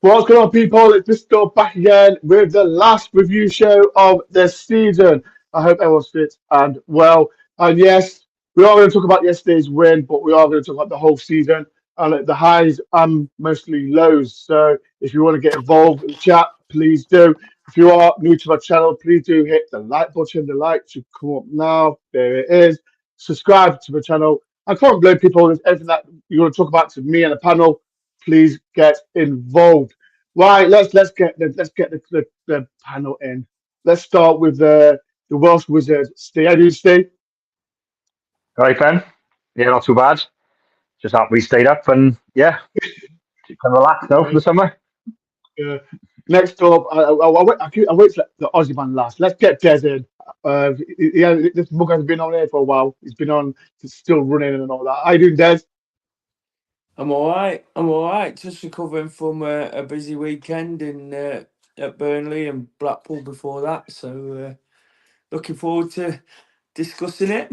What's going on, people? It's just Dore back again with the last review show of the season. I hope everyone's fit and well. And yes, we are going to talk about yesterday's win, but we are going to talk about the whole season and the highs and mostly lows. So if you want to get involved in the chat, please do. If you are new to my channel, please do hit the like button. The like should come up now. There it is. Subscribe to the channel. I can't blame people. If there's anything that you want to talk about to me and the panel, please get involved. Right, let's get the panel in. Let's start with the Welsh Wizard, Steve. How do you, Steve? All right, Ben. Yeah, not too bad. Just happy we stayed up and yeah, you can relax now for the summer. Yeah. Next up, I wait for the Aussie man last. Let's get Des in. Yeah, this book has been on here for a while. He's been on, he's still running and all that. How you doing, Des? I'm all right. I'm all right. Just recovering from a busy weekend in at Burnley and Blackpool before that. So looking forward to discussing it.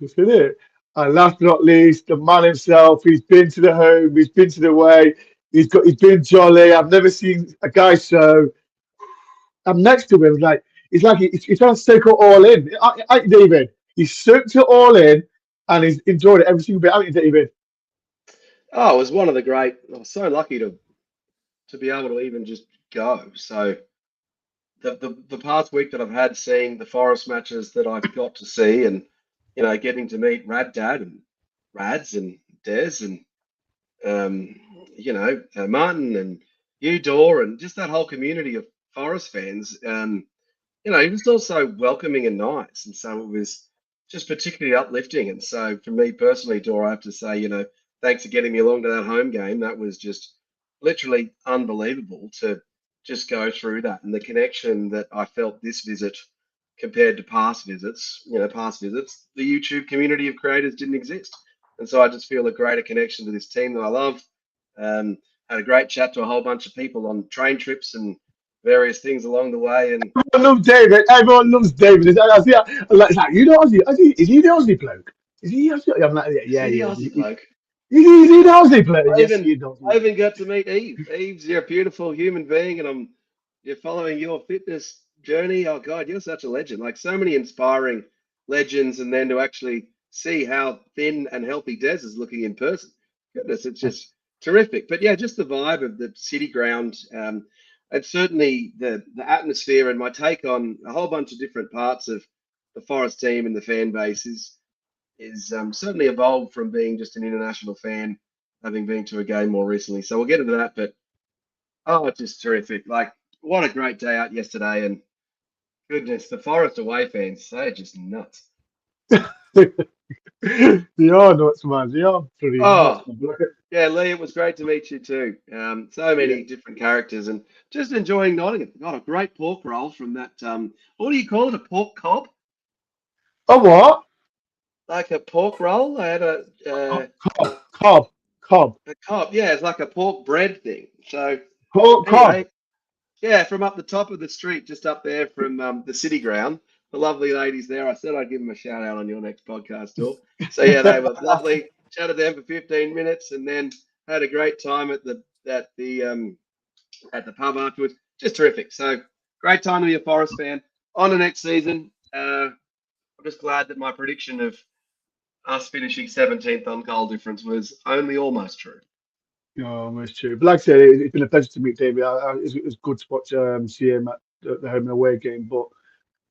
Isn't it? And last but not least, the man himself. He's been to the home. He's been to the way. He's been jolly. I've never seen a guy so. I'm next to him. He's trying to soak it all in. David, he soaked it all in, and he's enjoyed it every single bit. Haven't you, David? Oh, it was one of the great. I was so lucky to be able to even just go. So the past week that I've had seeing the Forest matches that I've got to see, and getting to meet Rad Dad and Rads and Des and Martin and you, Dore, and just that whole community of Forest fans. He was also welcoming and nice, and so it was just particularly uplifting. And so for me personally, Dore, I have to say, thanks for getting me along to that home game. That was just literally unbelievable to just go through that, and the connection that I felt this visit compared to past visits. The YouTube community of creators didn't exist, and so I just feel a greater connection to this team that I love. Had a great chat to a whole bunch of people on train trips and various things along the way, and Everyone loves David. Everyone loves David. You know Aussie? Is he the Aussie bloke? Is he Aussie? I'm like, yeah, see the yeah. Aussie bloke. Is he the Aussie bloke? I Yes, even, he is Aussie. I even got to meet Eve. Eve's you're a beautiful human being, and you're following your fitness journey. Oh God, you're such a legend. Like so many inspiring legends, and then to actually see how thin and healthy Des is looking in person. Goodness, it's just terrific. But yeah, just the vibe of the city ground, and certainly the atmosphere, and my take on a whole bunch of different parts of the Forest team and the fan base is certainly evolved from being just an international fan, having been to a game more recently. So we'll get into that. But oh, it's just terrific. Like what a great day out yesterday, and goodness, the Forest away fans, they're just nuts. They are nuts, man. They are pretty nuts. Oh, yeah, Lee, it was great to meet you too. So many different characters, and just enjoying Nottingham. Got a great pork roll from that. What do you call it? A pork cob? A what? Like a pork roll? I had Cob. a cob. Yeah, it's like a pork bread thing. So Cob. anyway, yeah, from up the top of the street, just up there from the city ground. The lovely ladies there. I said I'd give them a shout out on your next podcast, Dore. So yeah, they were lovely. Chatted them for 15 minutes, and then had a great time at the pub afterwards. Just terrific. So great time to be a Forest fan. On to next season. I'm just glad that my prediction of us finishing 17th on goal difference was only almost true. Oh, almost true. But like I said, it's been a pleasure to meet David. It was good to watch see him at the home and away game. But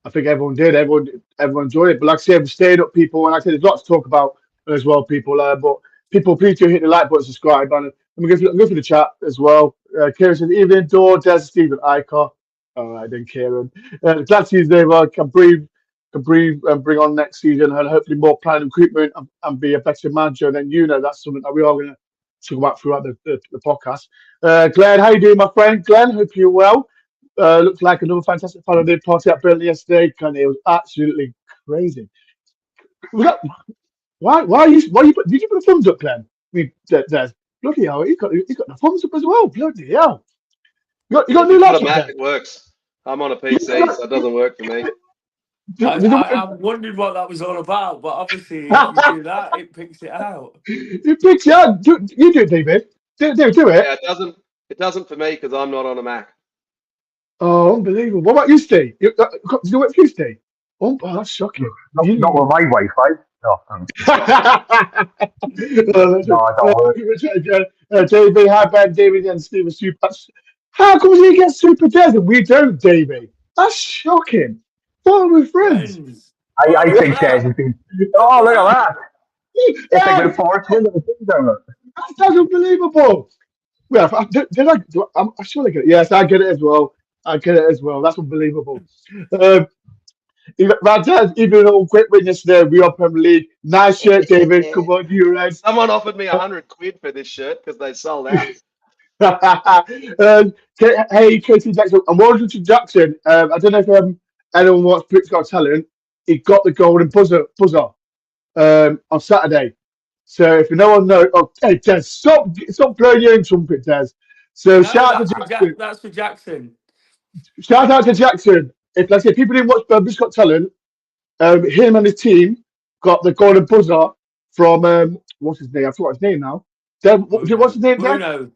I think everyone did. Everyone enjoyed it. But like I said, we stayed up, people. And like I said, there's lots to talk about as well, people. But people, please do hit the like button, subscribe, and let me go through the chat as well. Kieran says, evening, Dore, Des, Stephen, Icar. All right, then, Kieran. Glad to see you there. Can breathe and bring on next season, and hopefully more planning recruitment and be a better manager. Then that's something that we are going to talk about throughout the podcast. Glenn, how you doing, my friend? Glenn, hope you're well. Looks like another fantastic holiday party at Burnley yesterday, and it was absolutely crazy. Why did you put a thumbs up, Glenn? There's bloody hell, he's got the thumbs up as well. Bloody hell, you got new Not a laptop. Mac, it works. I'm on a PC, so it doesn't work for me. I wondered what that was all about, but obviously, if you do that, it picks it out. It picks you out. You do it, David. Do it. Yeah, It doesn't for me because I'm not on a Mac. Oh, unbelievable. What about you, Steve? Do you work for you, Steve? Oh, that's shocking. Not with my Wi-Fi. No, no, I don't work. Davey, hi, Ben, David, and Steve are super. How come he gets super dead and we don't, Davey? That's shocking. What are we friends? Friends. I Look think at Des that. has been. Oh, look at that! It's like a That's, forest wind of the thing down there. that's unbelievable. Well, did I? I sure I get it. Yes, I get it as well. I get it as well. That's unbelievable. Right, Dad, even though quick win yesterday, we are Premier League. Nice shirt, David. Come on, you Reds. Someone offered me £100 for this shirt because they sold out. Hey, Casey Jackson, and well done to Jackson. I don't know if anyone watched Britain's Got Talent. He got the golden buzzer on Saturday. So if no one knows, oh, hey, Des, stop blowing your own trumpet, Des. So No, shout out to Jackson. that's for Jackson. Shout out to Jackson. If like I say, people didn't watch Britain's Got Talent, him and his team got the golden buzzer from what's his name? I forgot his name now. What's his name, Des? Bruno.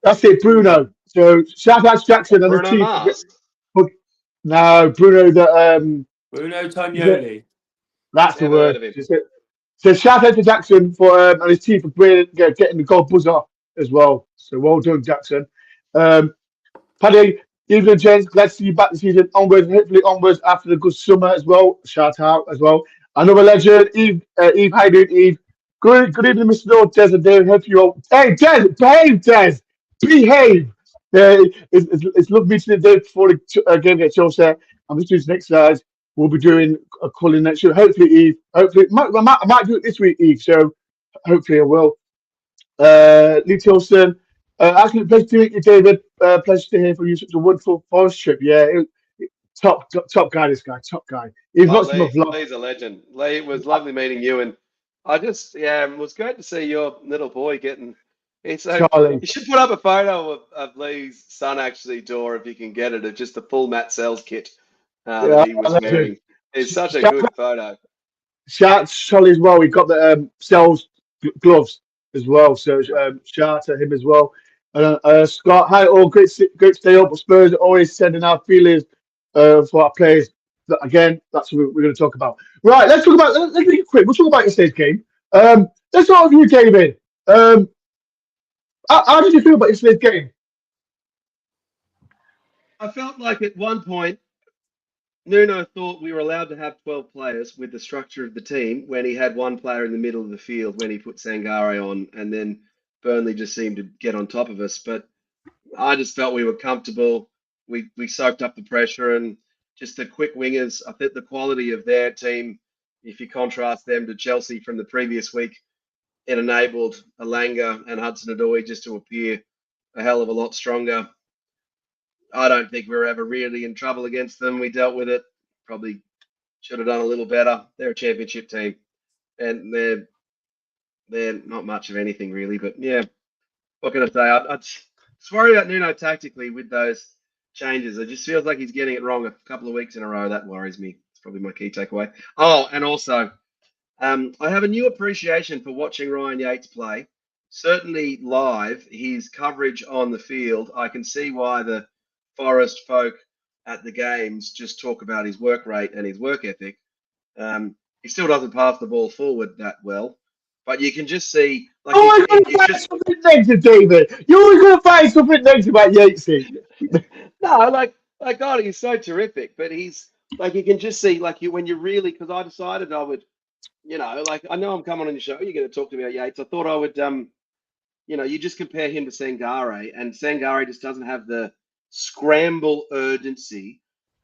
That's it, Bruno. So shout out to Jackson and the Bruno team. Mars. No, Bruno. Bruno Tognoli. That's the Never heard of word. him. So shout out to Jackson for and his team for getting the gold buzzer as well. So well done, Jackson. Paddy, evening, gents. Glad to see you back this season. Onwards, hopefully onwards after the good summer as well. Shout out as well. Another legend, Eve. Eve, how you doing, Eve? Good evening, Mr. Lord, Des and Dave. Hope you all. Hey, Des, behave, Des. Behave. It's lovely meeting the day before the game gets Chelsea. I'm just doing some exercise. We'll be doing a calling next year. Hopefully, Eve. Hopefully, I might do it this week, Eve. So hopefully, I will. Lee Tilson. Absolute pleasure to meet you, David. Pleasure to hear from you. Such a wonderful forest trip. Yeah, top guy. This guy, top guy. He's not some vlog. Lee's a legend. Lee, it was lovely meeting you, and I just it was great to see your little boy getting. Charlie. You should put up a photo of Lee's son actually, Dore, if you can get it, of just the full Matt Sells kit that he was wearing. It's such a good photo. Shout Charlie as well. We got the Sells gloves as well. So shout out to him as well. Scott, hi all. Great to stay up. Spurs are always sending out feelers for our players. Again, that's what we're going to talk about. Right, let's make it quick. We'll talk about yesterday's game. Let's start with you, David. How did you feel about yesterday's game? I felt like at one point, Nuno thought we were allowed to have 12 players with the structure of the team when he had one player in the middle of the field when he put Sangare on, and then Burnley just seemed to get on top of us. But I just felt we were comfortable. We soaked up the pressure, and just the quick wingers. I think the quality of their team, if you contrast them to Chelsea from the previous week, it enabled Alanga and Hudson-Odoi just to appear a hell of a lot stronger. I don't think we were ever really in trouble against them. We dealt with it. Probably should have done a little better. They're a championship team, and they're not much of anything really. But yeah, what can I say? I just worry about Nuno tactically with those changes. It just feels like he's getting it wrong a couple of weeks in a row. That worries me. It's probably my key takeaway. Oh, and also, I have a new appreciation for watching Ryan Yates play. Certainly live, his coverage on the field. I can see why the Forest folk at the games just talk about his work rate and his work ethic. He still doesn't pass the ball forward that well, but you can just see. Like, always going to find something negative, David. You're always going to find something negative about Yatesy. No, like God, he's so terrific, but he's like you can just see like you when you really because I decided I would, like I know I'm coming on your show. You're going to talk to me about Yates. I thought I would, you just compare him to Sangare, and Sangare just doesn't have the scramble urgency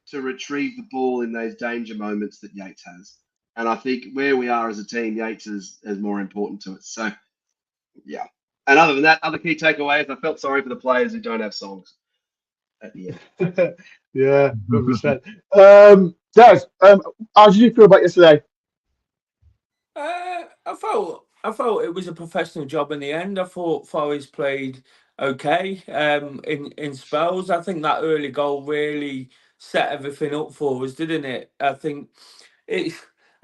to retrieve the ball in those danger moments that Yates has. And I think where we are as a team, Yates is more important to us. So, yeah. And other than that, other key takeaways, I felt sorry for the players who don't have songs at the end. Yeah, 100%. Des, how did you feel about yesterday? I felt it was a professional job in the end. I thought Forest played okay in spells. I think that early goal really set everything up for us, didn't it? I think it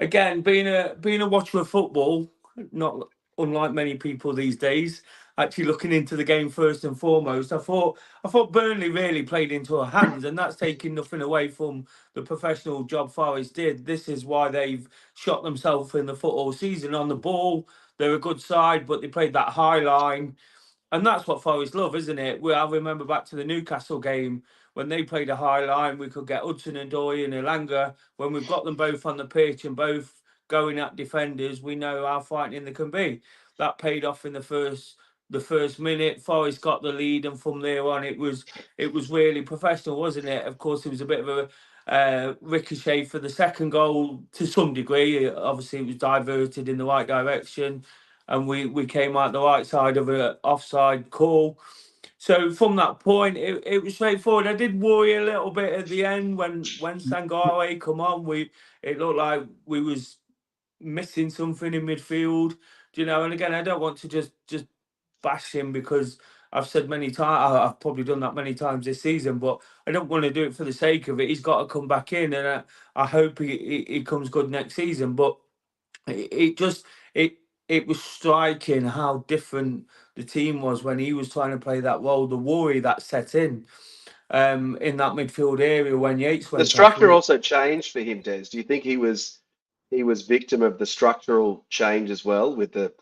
again being a watcher of football, not unlike many people these days. actually looking into the game first and foremost. I thought Burnley really played into our hands, and that's taking nothing away from the professional job Forest did. This is why they've shot themselves in the foot all season. On the ball, they're a good side, but they played that high line. And that's what Forest love, isn't it? I remember back to the Newcastle game when they played a high line, we could get Hudson and Doy and Elanga. When we've got them both on the pitch and both going at defenders, we know how frightening they can be. That paid off in the first minute. Forest got the lead, and from there on, it was really professional, wasn't it? Of course, it was a bit of a ricochet for the second goal to some degree. Obviously, it was diverted in the right direction, and we came out the right side of an offside call. So from that point, it was straightforward. I did worry a little bit at the end when Sangare come on. It looked like we was missing something in midfield, And again, I don't want to just bash him because I've said many times, I've probably done that many times this season, but I don't want to do it for the sake of it. He's got to come back in, and I hope he comes good next season. But it was striking how different the team was when he was trying to play that role. The worry that set in that midfield area when Yates went. The structure also changed for him, Des. Do you think he was victim of the structural change as well with the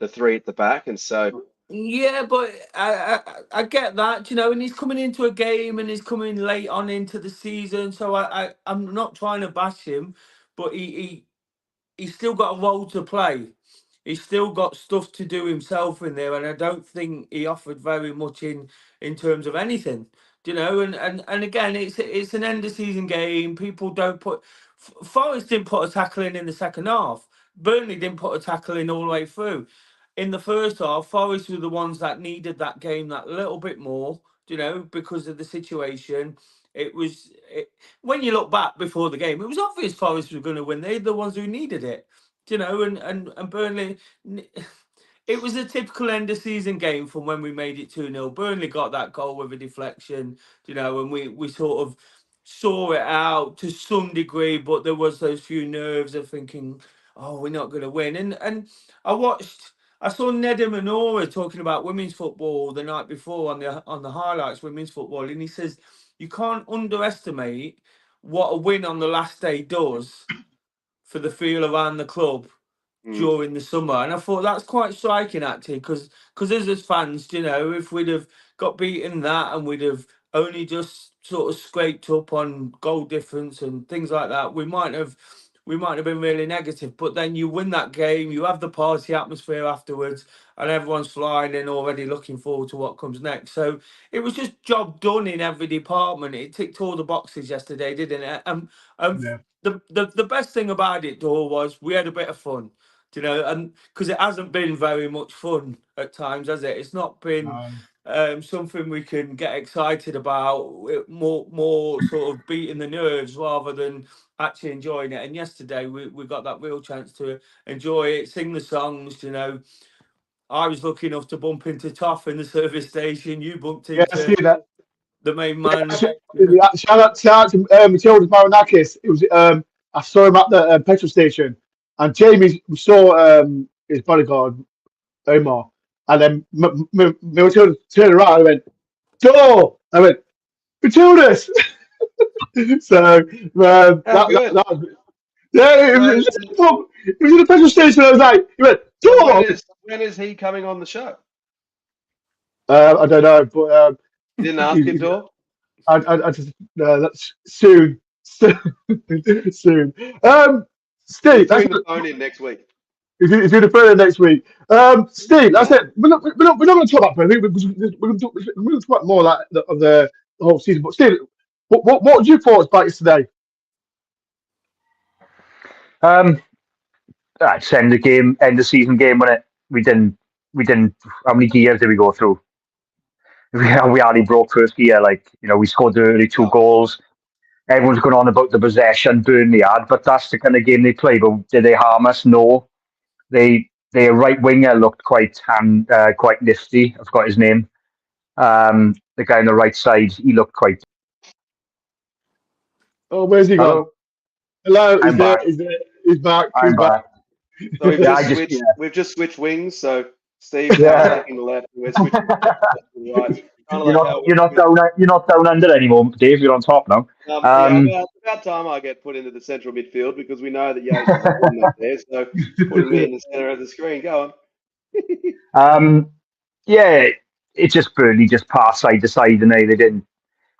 three at the back? And so yeah, but I get that, and he's coming into a game and he's coming late on into the season, so I'm not trying to bash him, but he's still got a role to play. He's still got stuff to do himself in there, and I don't think he offered very much in terms of anything, And again, it's an end of season game. People don't put Forest didn't put a tackle in the second half. Burnley didn't put a tackle in all the way through. In the first half, Forest were the ones that needed that game that little bit more, because of the situation. When you look back before the game, it was obvious Forest were going to win. They're the ones who needed it, and Burnley. It was a typical end of season game from when we made it 2-0. Burnley got that goal with a deflection, and we sort of saw it out to some degree, but there was those few nerves of thinking, oh, we're not going to win. And I saw Nedum Manora talking about women's football the night before on the highlights, women's football, and he says you can't underestimate what a win on the last day does for the feel around the club during the summer. And I thought that's quite striking, actually, because as fans, if we'd have got beaten that and we'd have only just sort of scraped up on goal difference and things like that, we might have been really negative. But then you win that game, you have the party atmosphere afterwards, and everyone's flying in already looking forward to what comes next. So it was just job done in every department. It ticked all the boxes yesterday, didn't it? Yeah. The best thing about it, Dore, was we had a bit of fun. And because it hasn't been very much fun at times, has it? It's not been something we can get excited about, more sort of beating the nerves rather than actually enjoying it. And yesterday we got that real chance to enjoy it, sing the songs. I was lucky enough to bump into Toff in the service station. You bumped into I see that. the main man. Shout out to Matilda Marinakis. It was I saw him at the petrol station, and Jamie saw his bodyguard Omar, and then Matilda turned around and went, "Door!" I went, "Matilda's." So that was, yeah, it was in the petrol station. I was like, he went, "Door!" When is he coming on the show? I don't know, but You didn't ask him, Dore? I just that's soon. Steve, Bring the phone in next week. He's going to phone in next week. Steve, that's it. We're not going to talk about Burnley. We're going to talk about more of the whole season. But Steve, what was your thoughts about yesterday? It's end of season game, when it we didn't. How many gears did we go through? We hardly broke first gear. We scored the early 2 goals. Everyone's going on about the possession Burnley had, but that's the kind of game they play. But did they harm us? No. Their right winger looked quite nifty. I forgot his name. The guy on the right side, he looked quite. Oh, where's he gone? Hello, he's there. He's back. I'm back. So we've just switched wings. So Steve's now taking the left, and we're switching to the right. You're not down under anymore, Dave. You're on top now. About time I get put into the central midfield because we know that Yates is important up there. So putting me in the centre of the screen. Go on. It's just Burnley just passed side to side, and they didn't.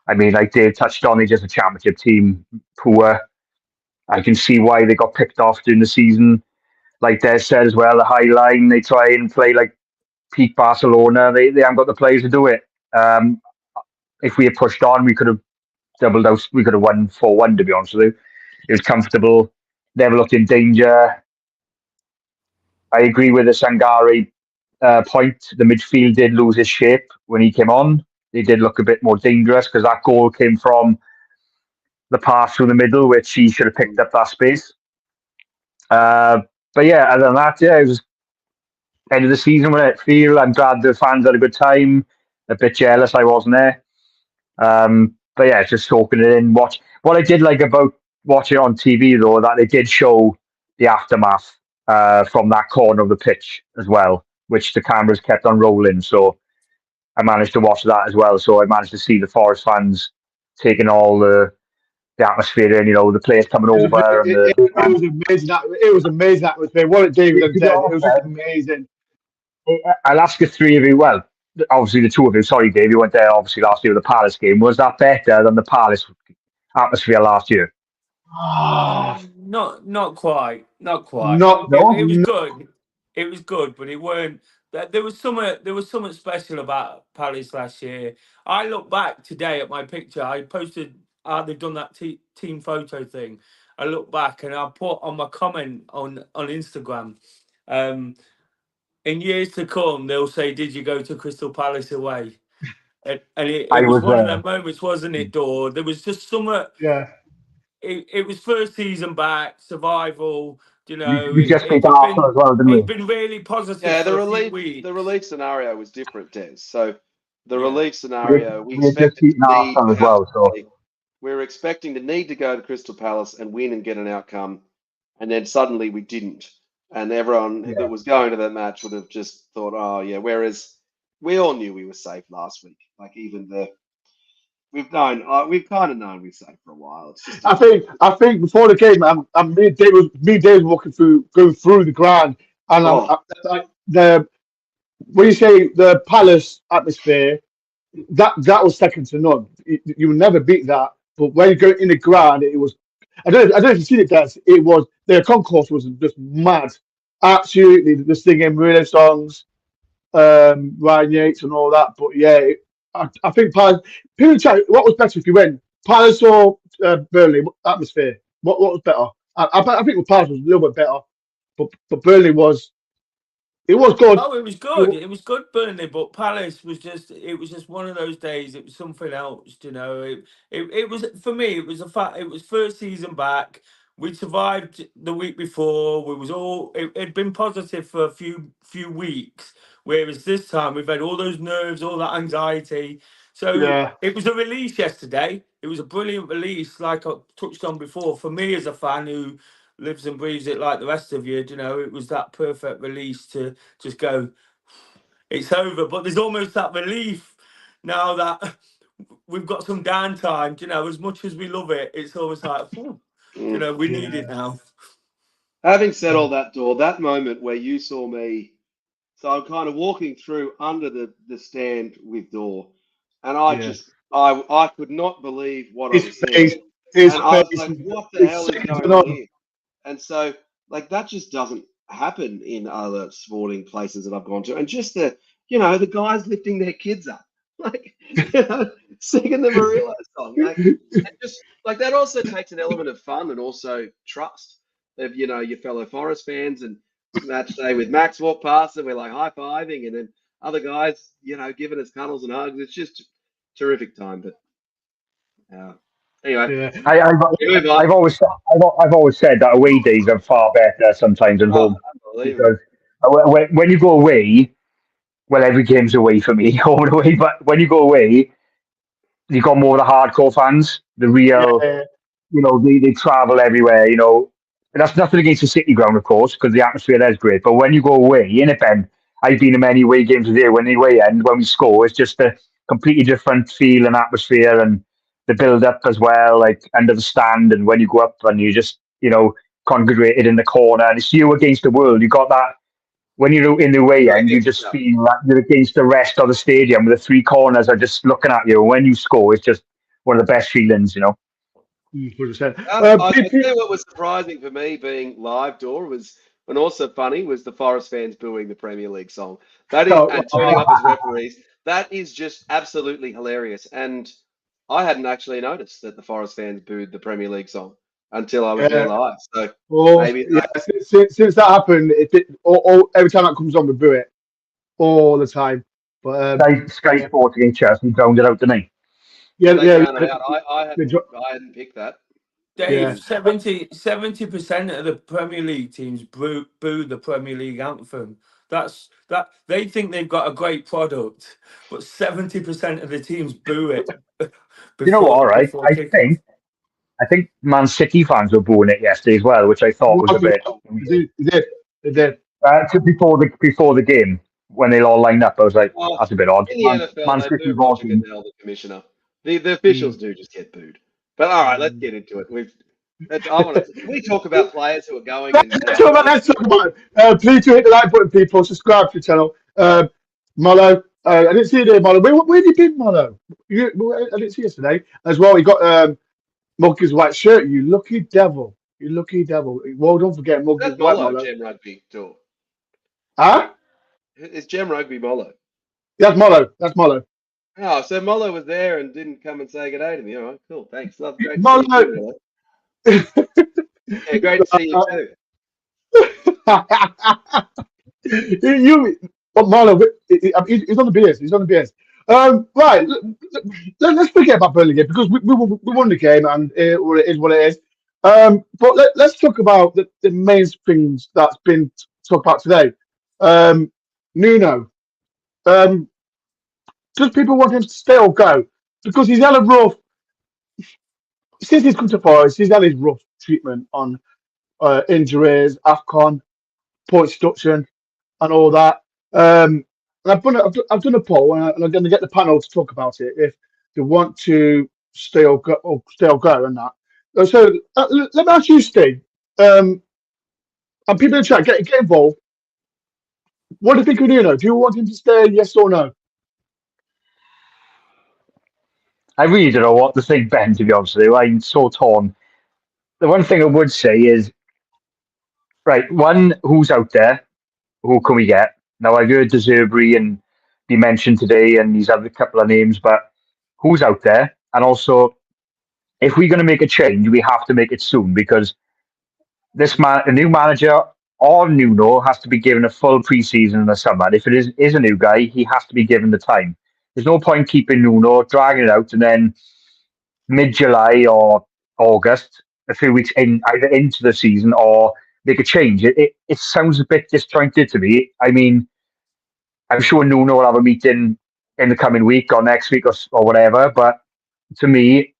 I mean, like Dave touched on, they're just a championship team. Poor. I can see why they got picked off during the season. Like Des said as well, the high line, they try and play like peak Barcelona. They haven't got the players to do it. If we had pushed on, we could have doubled out. We could have won 4-1, to be honest with you. It was comfortable. Never looked in danger. I agree with the Sangare point. The midfield did lose its shape when he came on. They did look a bit more dangerous because that goal came from the pass through the middle, which he should have picked up that space. But yeah, other than that, it was end of the season when it feel. I'm glad the fans had a good time. A bit jealous I wasn't there. But yeah, just soaking it in. What I did like about watching it on TV though, that they did show the aftermath from that corner of the pitch as well, which the cameras kept on rolling. So I managed to watch that as well. So I managed to see the Forest fans taking all the atmosphere in, the players coming over. It was amazing. It was amazing atmosphere. What David had said, it was just amazing. I'll ask the three of you. Well, obviously the two of you. Sorry, Dave, you went there obviously last year with the Palace game. Was that better than the Palace atmosphere last year? Not quite. It was good. It was good, but it weren't. There was something special about Palace last year. I look back today at my picture. I posted. They've done that team photo thing. I look back and I put on my comment on Instagram. In years to come, they'll say, "Did you go to Crystal Palace away?" And it was one of them moments, wasn't it, Dore? There was just somewhat. Yeah. It was first season back, survival. We just beat Arsenal as well, didn't we? It's been really positive. Yeah, the relief scenario was different, Des. So the relief scenario, we expected Arsenal as well. So we were expecting the need to go to Crystal Palace and win and get an outcome, and then suddenly we didn't. And everyone that was going to that match would have just thought, oh yeah. Whereas we all knew we were safe last week. Like even we've kind of known we're safe for a while. It's just I think before the game, me and Dave walking going through the ground, and when you say the Palace atmosphere, that was second to none. You will never beat that. But when you go in the ground, it was. I don't know if you've seen it, guys. It was their concourse was just mad, absolutely. The singing Nuno songs, Ryan Yates and all that. But yeah, I think Palace. People chat. What was better if you went Palace or Burnley atmosphere? What was better? I think the Palace was a little bit better, but Burnley was. It was good. Oh, it was good. It was good, Burnley, but Palace was just. It was just one of those days. It was something else, It was for me. It was a fact. It was first season back. We survived the week before. It had been positive for a few weeks. Whereas this time we've had all those nerves, all that anxiety. So It was a release yesterday. It was a brilliant release, like I touched on before. For me as a fan who lives and breathes it like the rest of you, it was that perfect release to just go, it's over. But there's almost that relief now that we've got some downtime. As much as we love it, it's always like, we need it now. Having said all that, Dore, that moment where you saw me, so I'm kind of walking through under the stand with Dore, and I could not believe what I was seeing. And I was like, what the hell is going on here? And so, that just doesn't happen in other sporting places that I've gone to. And just the guys lifting their kids up, singing the Murillo song. That also takes an element of fun and also trust of, your fellow Forest fans. And match day with Max walk past and we're high-fiving, and then other guys, giving us cuddles and hugs. It's just terrific time. But anyway, I've always said that away days are far better sometimes than home. Because when you go away, well, every game's away for me, home and away. But when you go away, you've got more of the hardcore fans, the real, they travel everywhere. And that's nothing against the City ground, of course, because the atmosphere there is great. But when you go away, Ben, I've been in many away games with you when the away end, when we score, it's just a completely different feel and atmosphere and the build up as well, like under the stand and when you go up and you just, congregated in the corner and it's you against the world. You got that when you're in the away end, you just feel like you're against the rest of the stadium with the three corners are just looking at you. When you score, it's just one of the best feelings, 100%. I tell you what was surprising for me being live, Dore, was and also funny was the Forest fans booing the Premier League song. That is and turning up as referees. That is just absolutely hilarious. And I hadn't actually noticed that the Forest fans booed the Premier League song until I was there live. So maybe since that happened, every time that comes on, we boo it all the time. But Sky Sports against Chelsea drowned it out, didn't he? Yeah. I hadn't picked that. Dave, 70% of the Premier League teams boo the Premier League anthem. That they think they've got a great product, but 70% of the teams boo it. You know what? Right, I think Man City fans were booing it yesterday as well, which I thought was a bit. They did. Before the game when they all lined up, I was like, that's a bit odd. In the NFL, they boo Roger Goodell, the commissioner. The officials do just get booed. But all right, let's get into it. Can we talk about players who are going? Let's talk about it. Please do hit the like button, people. Subscribe to the channel. Molo, I didn't see you there, Molo. Where have you been, Molo? I didn't see you yesterday as well. You got Muggy's white shirt. You lucky devil. You lucky devil. Well, don't forget Muggy's white, Molo. Gem Rugby, Dore. Huh? It's Gem Rugby Molo. That's Molo. Oh, so Molo was there and didn't come and say good day to me. All right, cool. Thanks. Love, great Molo. to see you, yeah, great to see you too. But Marlon, he's on the BS. He's on the BS. Right, let's forget about Burnley game because we won the game and it is what it is. But let's talk about the main things that's been talked about today. Nuno. Does people want him to stay or go? Because he's had a rough. Since he's come to Forest, he's had his rough treatment on injuries, AFCON, points deduction, and all that. And I've done a poll, and I'm going to get the panel to talk about it if they want to stay or go, and that. So let me ask you, Steve, and people in the chat, get involved. What do you think of Nuno? Do you want him to stay, yes or no? I really don't know what to think, Ben, to be honest with you. I'm so torn. The one thing I would say is, right, one, who's out there? Who can we get? Now, I've heard Deserbury and be mentioned today, and he's had a couple of names, but who's out there? And also, if we're going to make a change, we have to make it soon because a new manager or Nuno has to be given a full pre-season in the summer. And if it is a new guy, he has to be given the time. There's no point keeping Nuno, dragging it out, and then mid-July or August, a few weeks either into the season or make a change. It sounds a bit disjointed to me. I mean, I'm sure Nuno will have a meeting in the coming week or next week or whatever. But to me,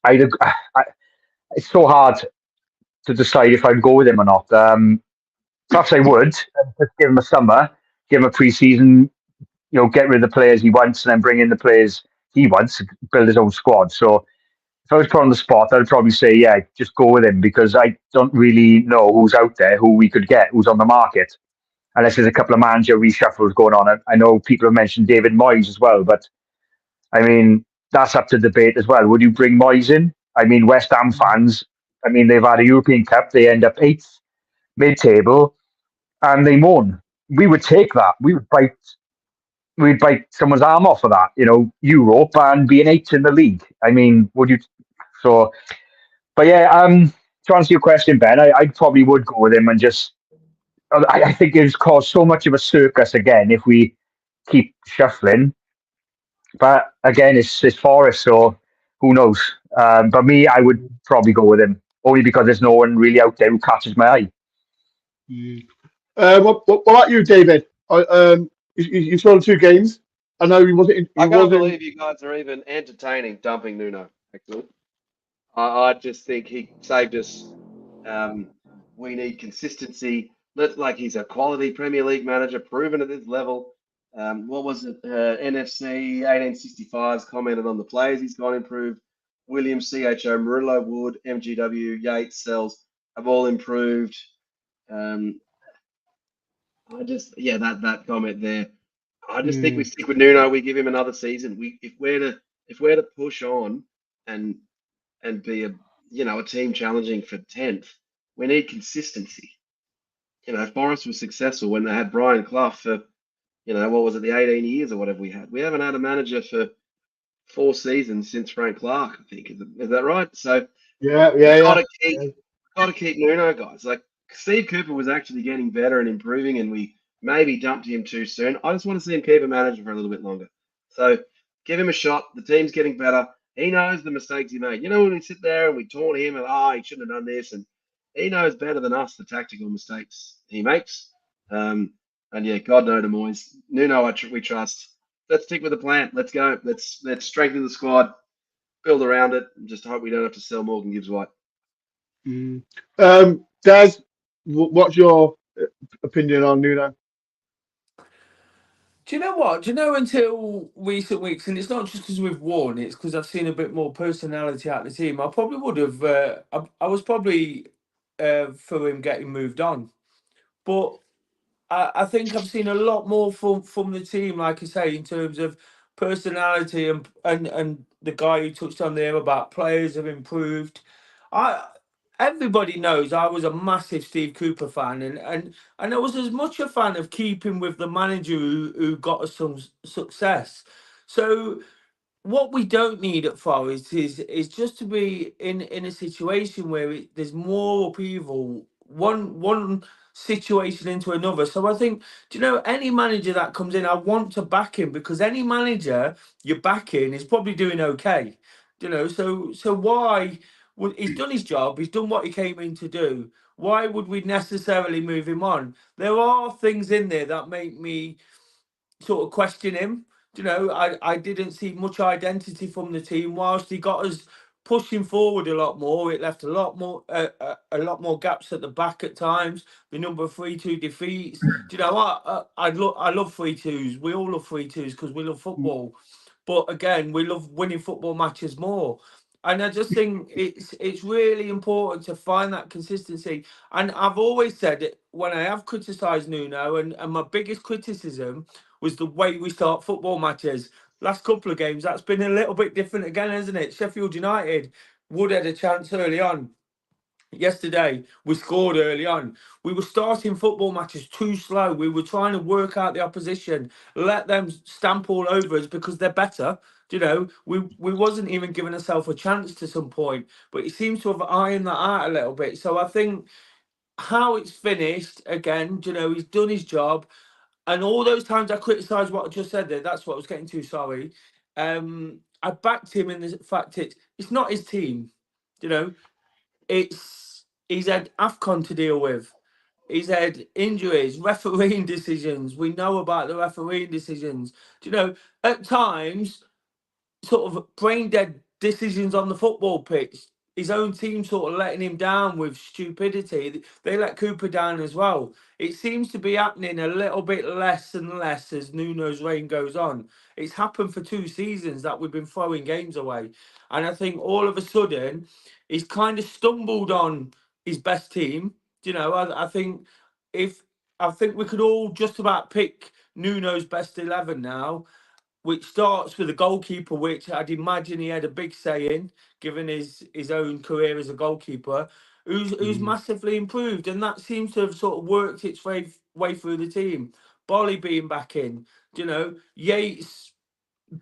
it's so hard to decide if I'd go with him or not. Perhaps I would just give him a summer, give him a pre-season, get rid of the players he wants and then bring in the players he wants, build his own squad. So if I was put on the spot, I'd probably say, yeah, just go with him because I don't really know who's out there, who we could get, who's on the market, unless there's a couple of manager reshuffles going on. I know people have mentioned David Moyes as well, but I mean, that's up to debate as well. Would you bring Moyes in? I mean, West Ham fans, they've had a European Cup, they end up 8th, mid-table, and they moan. We would take that. We'd bite someone's arm off of that, Europe and being 8th in the league. I mean, would you? So, but yeah, to answer your question, Ben, I probably would go with him and just. I think it's caused so much of a circus again if we keep shuffling. But again, it's Forest, so who knows? But me, I would probably go with him only because there's no one really out there who catches my eye. What about you, David? You saw the 2 games. I know he wasn't. I can't believe you guys are even entertaining dumping Nuno. Actually, I just think he saved us. We need consistency. He's a quality Premier League manager, proven at this level. What was it? NFC 1865's commented on the players he's got improved. Williams, CHO, Murillo, Wood, MGW, Yates, Sells have all improved. That comment there. I just think we stick with Nuno. We give him another season. If we're to push on and be a team challenging for 10th, we need consistency. Forest was successful when they had Brian Clough for, what was it, the 18 years or whatever we had. We haven't had a manager for 4 seasons since Frank Clark, I think. Is that right? So yeah. Got to keep Nuno, guys. Like Steve Cooper was actually getting better and improving, and we maybe dumped him too soon. I just want to see him keep a manager for a little bit longer. So give him a shot. The team's getting better. He knows the mistakes he made. When we sit there and we taunt him and he shouldn't have done this, and he knows better than us the tactical mistakes he makes. And yeah, God no to Moyes. Nuno, we trust. Let's stick with the plan. Let's go. Let's strengthen the squad, build around it, and just hope we don't have to sell Morgan Gibbs White. Des, what's your opinion on Nuno? Do you know what? Do you know, until recent weeks, and it's not just because we've won, it's because I've seen a bit more personality out of the team. I probably would have, I was probably for him getting moved on. But I think I've seen a lot more from the team, like I say, in terms of personality and the guy who touched on there about players have improved. Everybody knows I was a massive Steve Cooper fan, and I was as much a fan of keeping with the manager who got us some success. So what we don't need at Forest is just to be in a situation where there's more upheaval, one situation into another. So I think, any manager that comes in, I want to back him, because any manager you're backing is probably doing okay. So why would he's done his job? He's done what he came in to do. Why would we necessarily move him on? There are things in there that make me sort of question him. I didn't see much identity from the team. Whilst he got us pushing forward a lot more, it left a lot more gaps at the back at times. The number of 3-2 defeats. Do you know what? I love 3-2s. We all love 3-2s because we love football. But again, we love winning football matches more. And I just think it's really important to find that consistency. And I've always said it when I have criticised Nuno, and my biggest criticism was the way we start football matches. Last couple of games, that's been a little bit different again, hasn't it? Sheffield United, Wood had a chance early on. Yesterday, we scored early on. We were starting football matches too slow. We were trying to work out the opposition, let them stamp all over us because they're better. We wasn't even giving ourselves a chance to some point, but he seems to have ironed that out a little bit. So I think how it's finished, again, he's done his job. And all those times I criticised what I just said there, that's what I was getting to, sorry. I backed him in the fact it's not his team. He's had AFCON to deal with. He's had injuries, refereeing decisions. We know about the refereeing decisions. At times, sort of brain dead decisions on the football pitch. His own team sort of letting him down with stupidity. They let Cooper down as well. It seems to be happening a little bit less and less as Nuno's reign goes on. It's happened for 2 seasons that we've been throwing games away. And I think all of a sudden, he's kind of stumbled on his best team. I think we could all just about pick Nuno's best 11 now, which starts with a goalkeeper, which I'd imagine he had a big say in, given his own career as a goalkeeper, who's massively improved, and that seems to have sort of worked its way through the team. Bolly being back in, Yates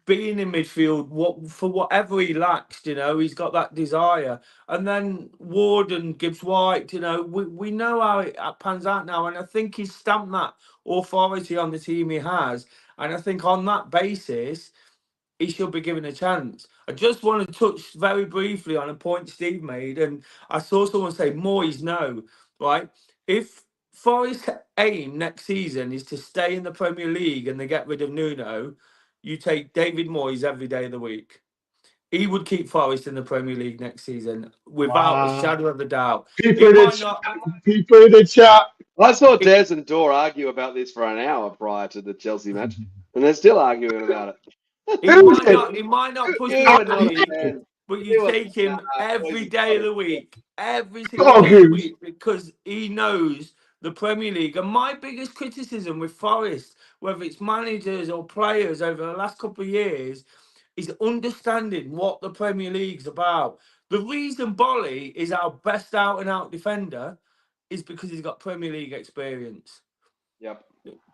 being in midfield, for whatever he lacks, he's got that desire. And then Ward and Gibbs White, we know how it pans out now, and I think he's stamped that authority on the team he has. And I think on that basis, he should be given a chance. I just want to touch very briefly on a point Steve made, and I saw someone say Moyes no, right? If Forest's aim next season is to stay in the Premier League and they get rid of Nuno, you take David Moyes every day of the week. He would keep Forest in the Premier League next season without a shadow of a doubt. People in the chat. I saw Des and Dore argue about this for an hour prior to the Chelsea match, and they're still arguing about it. He might not push me You on are the not a league, fan. but you take him Nah, every boys, day of the week, every single Oh, day of the goose. week, because he knows the Premier League. And my biggest criticism with Forest, whether it's managers or players over the last couple of years, is understanding what the Premier League's about. The reason Bolly is our best out and out defender is because he's got Premier League experience. Yep.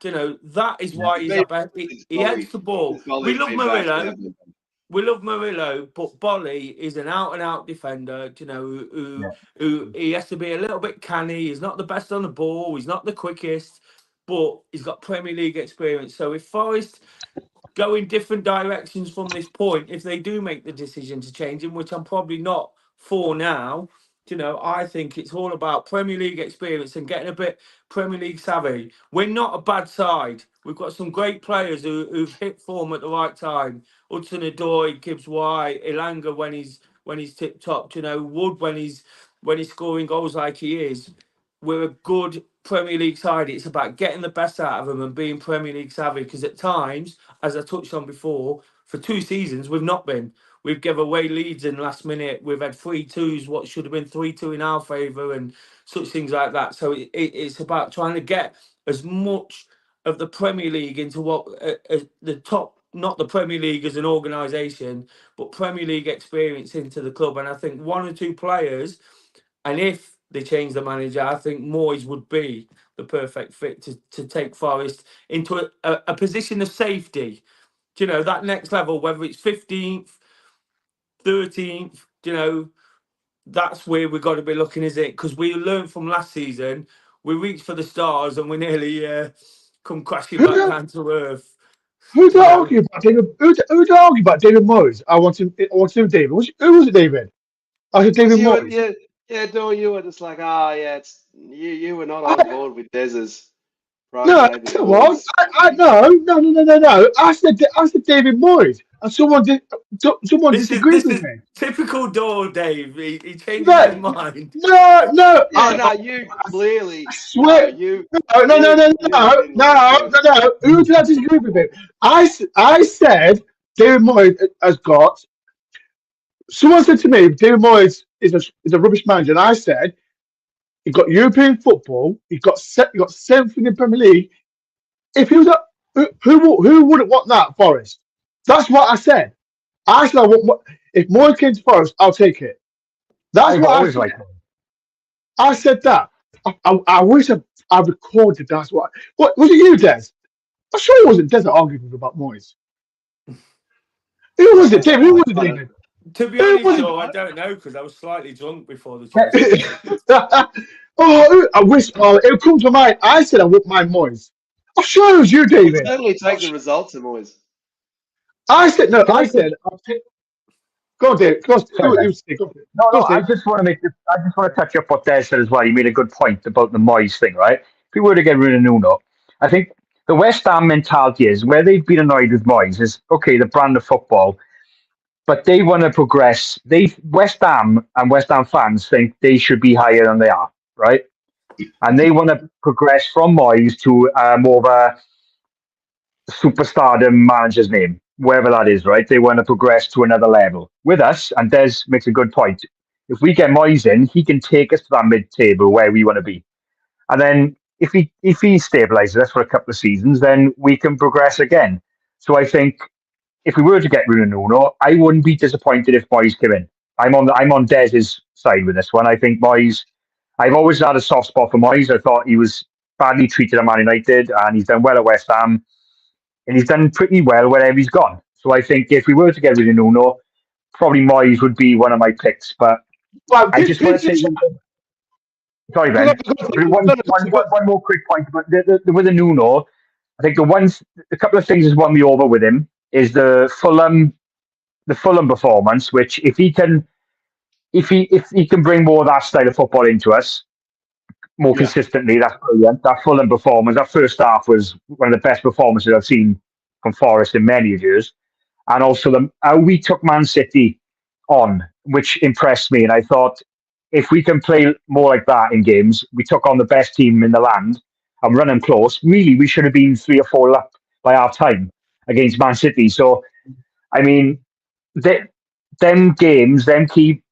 You know, that is why he's our best. He heads the ball. We love Murillo. We love Murillo, but Bolly is an out and out defender. You know, who he has to be a little bit canny. He's not the best on the ball. He's not the quickest, but he's got Premier League experience. So if Forest go in different directions from this point, if they do make the decision to change him, which I'm probably not for now, you know, I think it's all about Premier League experience and getting a bit Premier League savvy. We're not a bad side. We've got some great players who've hit form at the right time. Hudson-Odoi, Gibbs-White, Elanga when he's tip top. You know, Wood when he's scoring goals like he is. We're a good Premier League side. It's about getting the best out of them and being Premier League savvy. Because at times, as I touched on before, for 2 seasons we've not been. We've given away leads in the last minute. We've had 3-2s, what should have been 3-2 in our favour, and such things like that. So it's about trying to get as much of the Premier League into what the top, not the Premier League as an organisation, but Premier League experience into the club. And I think 1 or 2 players, and if they change the manager, I think Moyes would be the perfect fit to take Forest into a position of safety. You know, that next level, whether it's 15th, 13th, you know, that's where we've got to be looking, is it? Because we learned from last season, we reached for the stars and we nearly come crashing Who back do, down to earth. who do You I know, argue about David? Who do I argue about David Moyes? I want him. David. Who was it, David? I said David You were, Moyes. Dore, you were just like, yeah, it's you were not on I, board with Dez's prior no, David come on. Moyes. No. I said David Moyes, and someone disagreed this with is me. typical Dore, Dave. He changes his No, mind. no. Yeah, no, you clearly, I swear. you clearly didn't like Moyes. No. Who did I disagree with him? I said David Moyes has got. Someone said to me, David Moyes is a rubbish manager, and I said he got European football. He got 7th in the Premier League. If he was who wouldn't want that, Forest? That's what I said. I said if Moyes came to Forest, I'll take it. That's I've what I always said. liked him. I said that. I wish I recorded. That's what was it, you, Des? I'm sure it wasn't Des that argued with about Moyes. Who was it, David? Who was it, David? To be Who honest, was though, I don't know because I was slightly drunk before the Chelsea. it? I wish. Oh, it would come to mind. I said I wouldn't mind Moyes. I'm sure it was you, We'll David. certainly take the results of Moyes. I said no. Can I I said I'll take. Go on, David. Go on. Sorry, Ben. Go on. No, Go on, I Dave. just want to I just want to touch up what Des said as well. You made a good point about the Moyes thing, right? If we were to get rid of Nuno, I think the West Ham mentality is where they've been annoyed with Moyes is okay, the brand of football, but they want to progress. West Ham and West Ham fans think they should be higher than they are, right? And they want to progress from Moyes to more of a superstardom manager's name, wherever that is, right? They want to progress to another level. With us, and Des makes a good point, if we get Moyes in, he can take us to that mid-table where we want to be. And then if he stabilises us for a couple of seasons, then we can progress again. So I think if we were to get rid of Nuno, I wouldn't be disappointed if Moyes came in. I'm on Des's side with this one. I think Moyes. I've always had a soft spot for Moyes. I thought he was badly treated at Man United, and he's done well at West Ham, and he's done pretty well wherever he's gone. So I think if we were to get rid of Nuno, probably Moyes would be one of my picks. But Well, I just want to say, sorry, Ben. One more quick point. But with the Nuno, I think a couple of things has won me over with him is the Fulham performance. Which if he can bring more of that style of football into us more consistently, that's brilliant. That Fulham performance, that first half was one of the best performances I've seen from Forest in many years. And also how we took Man City on, which impressed me. And I thought if we can play more like that in games, we took on the best team in the land and run them close. Really, we should have been 3 or 4 up by half time against Man City. So, I mean, them games, them key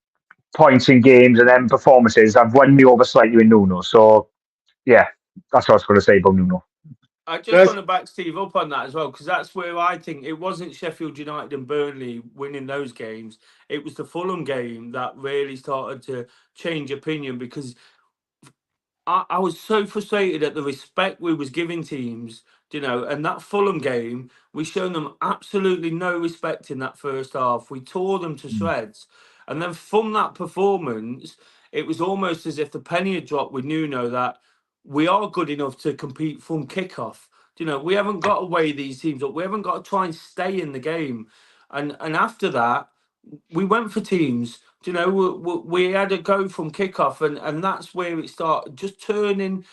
points in games and them performances have won me over slightly with Nuno. So, yeah, that's what I was going to say about Nuno. I just Yes. want to back Steve up on that as well, because that's where I think it wasn't Sheffield United and Burnley winning those games. It was the Fulham game that really started to change opinion, because I was so frustrated at the respect we was giving teams, and that Fulham game, we shown them absolutely no respect in that first half. We tore them to shreds. And then from that performance, it was almost as if the penny had dropped with Nuno that we are good enough to compete from kickoff. We haven't got to weigh these teams up. We haven't got to try and stay in the game. And after that, we went for teams. We had a go from kickoff, and that's where it started just turning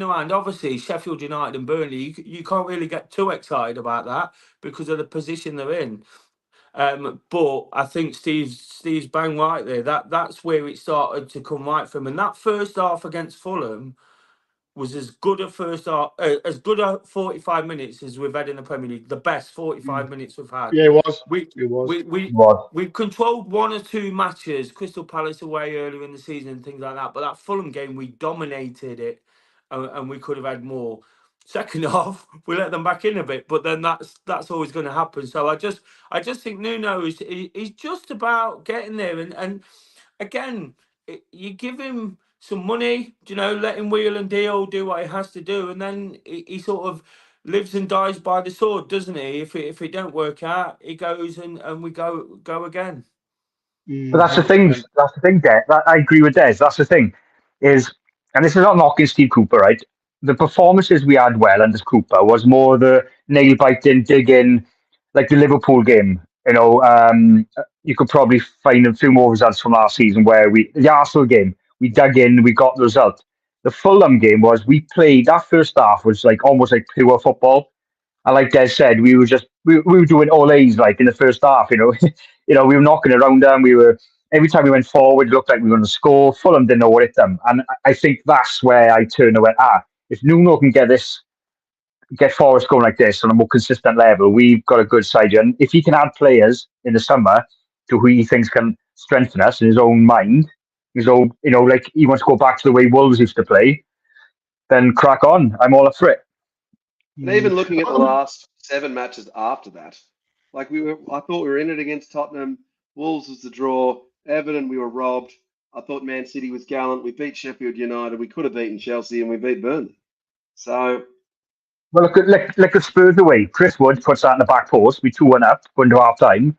around. Obviously, Sheffield United and Burnley, you can't really get too excited about that because of the position they're in. But I think Steve's bang right there. That's where it started to come right for him. And that first half against Fulham was as good a first half, as good a 45 minutes as we've had in the Premier League. The best 45 minutes we've had. Yeah, it was. We It was. we controlled 1 or 2 matches, Crystal Palace away earlier in the season and things like that. But that Fulham game, we dominated it, and we could have had more. Second half, we let them back in a bit, but then that's always going to happen. So I just think Nuno he's just about getting there, and again, you give him some money, let him wheel and deal, do what he has to do, and then he sort of lives and dies by the sword, doesn't he? If it don't work out, he goes and we go again. But that's the thing. That's the thing, Des. I agree with Des. That's the thing, and this is not knocking Steve Cooper, right? The performances we had well under Cooper was more the nail biting, digging, like the Liverpool game. You could probably find a few more results from last season where the Arsenal game, we dug in, we got the result. The Fulham game was we played that first half was like almost like pure football. And like Des said, we were doing all A's like in the first half. We were knocking around them. Every time we went forward, it looked like we were going to score. Fulham didn't know what hit them, and I think that's where I turned and went, if Nuno can get Forest going like this on a more consistent level, we've got a good side here. And if he can add players in the summer to who he thinks can strengthen us in his own mind, like he wants to go back to the way Wolves used to play, then crack on. I'm all up for it. And even looking at the last 7 matches after that, I thought we were in it against Tottenham. Wolves was the draw. Everton, we were robbed. I thought Man City was gallant. We beat Sheffield United. We could have beaten Chelsea, and we beat Burnley. So, well, look at Spurs away. Chris Wood puts that in the back post. We 2-1 up, going to half time.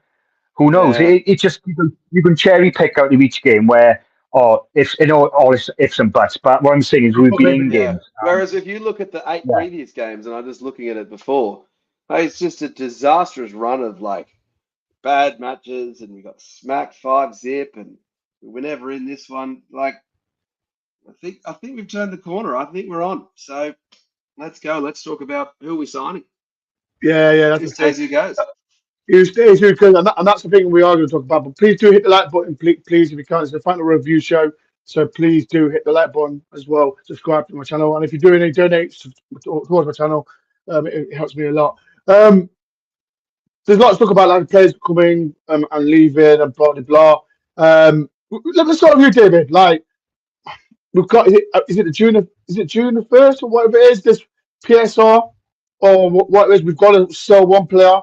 Who knows? Yeah. It's just you can cherry pick out of each game where, all ifs and buts. But what I'm saying is we've been in games. Whereas if you look at the 8 previous games, and I'm just looking at it before, it's just a disastrous run of like bad matches, and we got smacked 5-0, and we were never in this one. Like, I think we've turned the corner. I think we're on. So let's go. Let's talk about who we're signing. Yeah. Who stays, who goes. Who stays, who goes, and that's the thing we are going to talk about. But please do hit the like button, please, if you can. It's a final review show, so please do hit the like button as well. Subscribe to my channel, and if you're doing any donates towards my channel, it helps me a lot. There's lots to talk about, like players coming and leaving and blah blah blah. Let's start with you, David. Like, we've got is it June the 1st or whatever it is, this PSR or what it is. We've got to sell one player.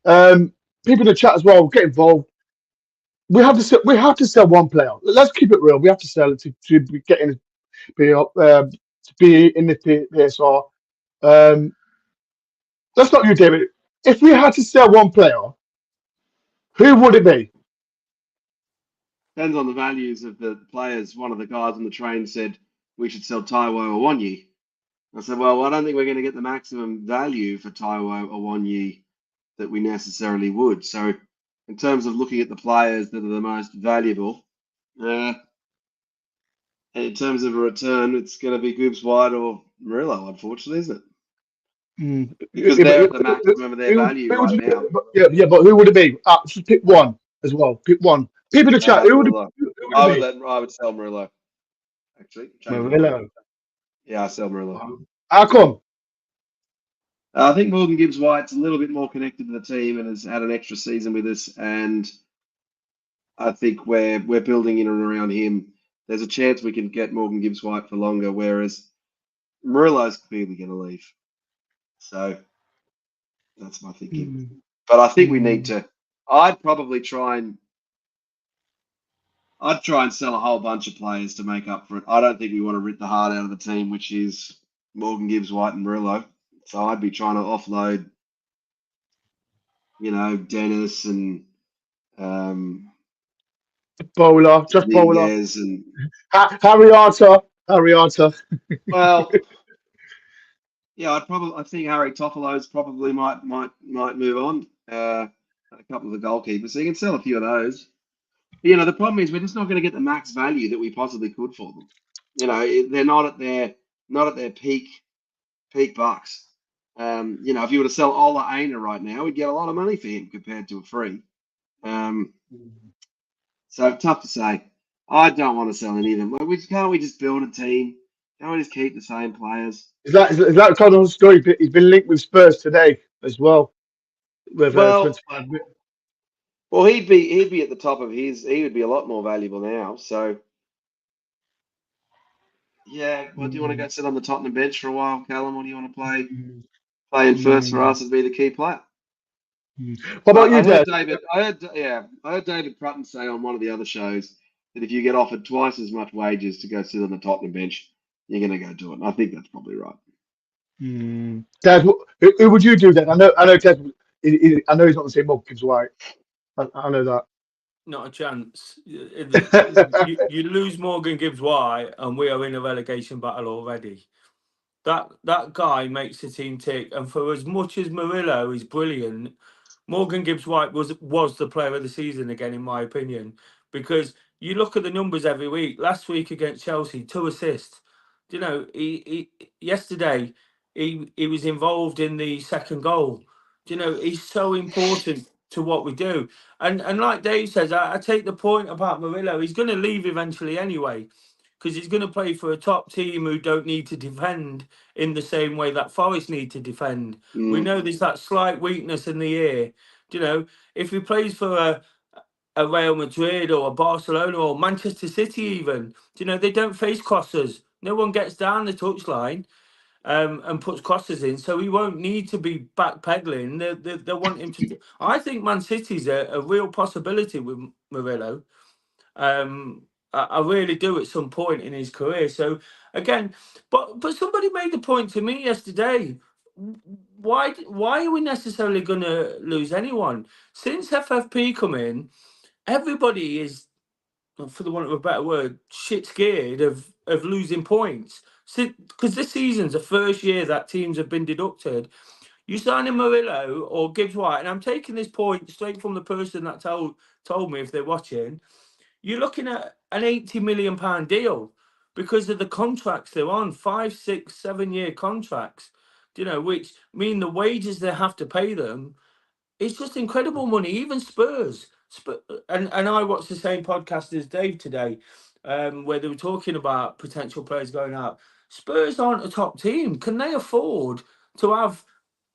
People in the chat as well, get involved. We have to sell one player. Let's keep it real. We have to sell it to get in to be in the PSR. Let's start with you, David. If we had to sell one player, who would it be? Depends on the values of the players. One of the guys on the train said we should sell Taiwo Awoniyi. I said, well, I don't think we're going to get the maximum value for Taiwo Awoniyi that we necessarily would. So in terms of looking at the players that are the most valuable, in terms of a return, it's going to be Goobs White or Murillo, unfortunately, isn't it? Because they're at the maximum of their value right now. But who would it be? Just pick one as well. Pick one. People in the chat, who I would sell Murillo. Actually, Murillo. Yeah, I sell Murillo. How come? I think Morgan Gibbs White's a little bit more connected to the team and has had an extra season with us, and I think we're building in and around him. There's a chance we can get Morgan Gibbs White for longer, whereas Murillo's clearly going to leave. So that's my thinking. But I think we need to. I'd try and sell a whole bunch of players to make up for it. I don't think we want to rip the heart out of the team, which is Morgan Gibbs White and Murillo. So I'd be trying to offload, Dennis and Bowler, just Bowler. And Harry Arter. Well, yeah, I think Harry Toffolo's probably might move on. A couple of the goalkeepers, so you can sell a few of those. But, the problem is we're just not going to get the max value that we possibly could for them. They're not at their peak bucks. If you were to sell Ola Aina right now, we'd get a lot of money for him compared to a free. So tough to say. I don't want to sell any of them. Can't we just build a team? Can't we just keep the same players? Is that Connor's story? He's been linked with Spurs today as well. With 25 minutes. Well, he'd be at the top of his. He would be a lot more valuable now. So, yeah. Well, do you want to go sit on the Tottenham bench for a while, Callum? Or do you want to play in first for us and be the key player? What about you, Dad? I heard David Prutton say on one of the other shows that if you get offered twice as much wages to go sit on the Tottenham bench, you're going to go do it. And I think that's probably right. Dad, who would you do then? I know, Dad. I know he's not the same Morgan Gibbs White. I know that. Not a chance. You lose Morgan Gibbs White, and we are in a relegation battle already. That guy makes the team tick, and for as much as Murillo is brilliant, Morgan Gibbs White was the player of the season again, in my opinion, because you look at the numbers every week. Last week against Chelsea, 2 assists. Yesterday he was involved in the second goal. He's so important to what we do. And like Dave says, I take the point about Murillo. He's going to leave eventually anyway, because he's going to play for a top team who don't need to defend in the same way that Forest need to defend. We know there's that slight weakness in the air. If he plays for a Real Madrid or a Barcelona or Manchester City even, they don't face crosses. No one gets down the touchline and puts crosses in, so he won't need to be backpedaling. They want him to. I think Man City's a real possibility with Murillo. I really do at some point in his career. So again, but somebody made the point to me yesterday. Why are we necessarily going to lose anyone? Since FFP come in, everybody is, for the want of a better word, shit scared of losing points. Because this season's the first year that teams have been deducted. You sign a Murillo or Gibbs White, and I'm taking this point straight from the person that told me, if they're watching, you're looking at an £80 million deal because of the contracts they're on, 5, 6, 7 year contracts, which mean the wages they have to pay them. It's just incredible money. Even Spurs, and I watched the same podcast as Dave today, where they were talking about potential players going out. Spurs aren't a top team. Can they afford to have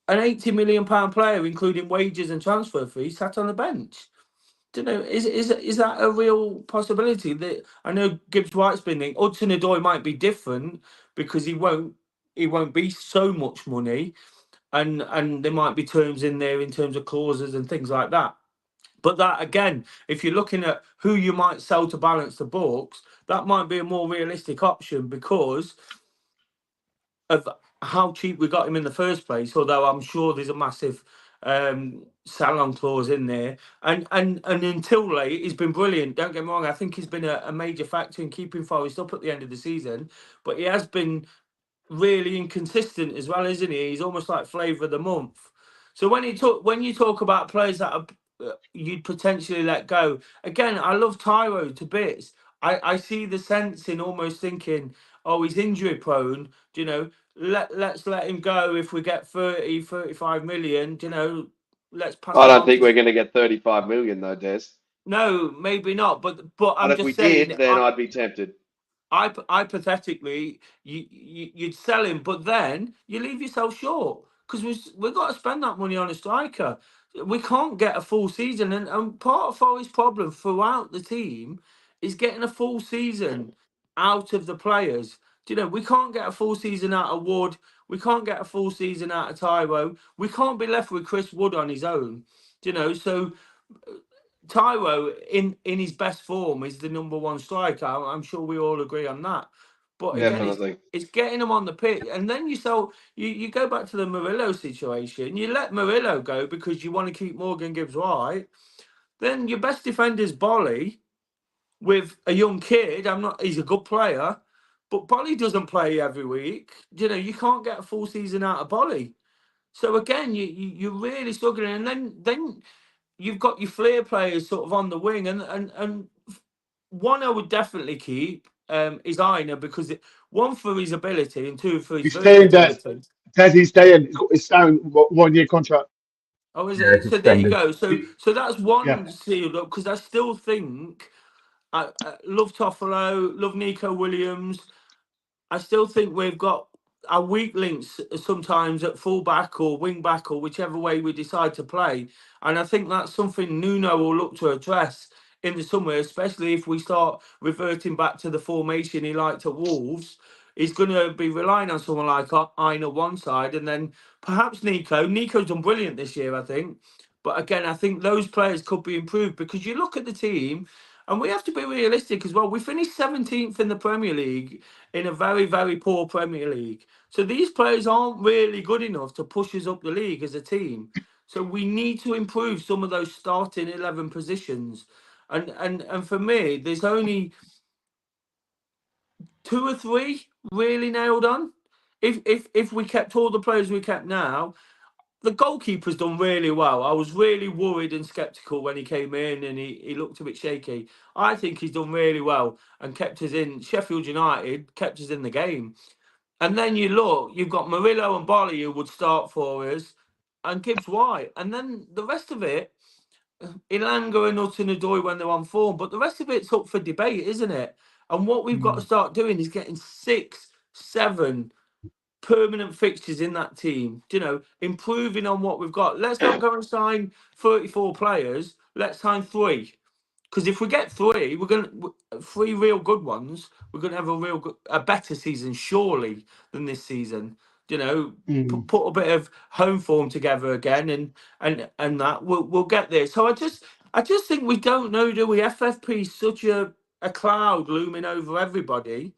an £80 million player, including wages and transfer fees, sat on the bench? Is that a real possibility? That I know Gibbs White's been thinking. Hudson-Odoi might be different because he won't be so much money, and there might be terms in there in terms of clauses and things like that. But that, again, if you're looking at who you might sell to balance the books, that might be a more realistic option because of how cheap we got him in the first place. Although I'm sure there's a massive sell-on clause in there. And until late, he's been brilliant. Don't get me wrong. I think he's been a major factor in keeping Forest up at the end of the season. But he has been really inconsistent as well, isn't he? He's almost like flavour of the month. So when you talk about players that you'd potentially let go, again, I love Tyro to bits. I see the sense in almost thinking, oh, he's injury prone, let's let him go. If we get 35 million, let's pass. I don't think we're going to get 35 million though, Des. No, maybe not. But And I'm if we just saying. did, then I'd be tempted. Hypothetically, you'd sell him, but then you leave yourself short because we've got to spend that money on a striker. We can't get a full season, and part of Forest's problem throughout the team is getting a full season out of the players. Do you know, we can't get a full season out of Wood. We can't get a full season out of Tyro. We can't be left with Chris Wood on his own. Do you know, so Tyro in his best form is the number one striker. I'm sure we all agree on that. But again, Definitely. it's getting him on the pitch, and then you go back to the Murillo situation. You let Murillo go because you want to keep Morgan Gibbs White. Then your best defender's Bolly with a young kid. He's a good player, but Bolly doesn't play every week. You know, you can't get a full season out of Bolly. So again, you're really struggling, and then you've got your flair players sort of on the wing, and one I would definitely keep is Aina because one for his ability and two for his He's staying, Des. versatility. Des, he's staying. It's down 1 year contract. Oh, is Yeah, it? it's So there you extended. go. So that's Yeah. one sealed up because I still think I love Toffolo, love Nico Williams. I still think we've got our weak links sometimes at fullback or wing back or whichever way we decide to play. And I think that's something Nuno will look to address in the summer, especially if we start reverting back to the formation he liked at Wolves. He's going to be relying on someone like Aina one side and then perhaps Nico. Nico's done brilliant this year, I think. But again, I think those players could be improved because you look at the team and we have to be realistic as well. We finished 17th in the Premier League in a very, very poor Premier League. So these players aren't really good enough to push us up the league as a team. So we need to improve some of those starting 11 positions. And for me, there's only 2 or 3 really nailed on. If we kept all the players we kept now, the goalkeeper's done really well. I was really worried and sceptical when he came in and he looked a bit shaky. I think he's done really well and kept us in. Sheffield United kept us in the game. And then you look, you've got Murillo and Bolly who would start for us and Gibbs White. And then the rest of it, Ilanga and Hudson-Odoi when they're on form. But the rest of it's up for debate, isn't it? And what we've got to start doing is getting 6, 7 permanent fixtures in that team, you know, improving on what we've got. Let's not go and sign 34 players. Let's sign 3. Because if we get 3, we're going to 3 real good ones. We're going to have a better season, surely, than this season. You know, put a bit of home form together again, and that we'll get there. So I just think we don't know, do we? FFP is such a cloud looming over everybody.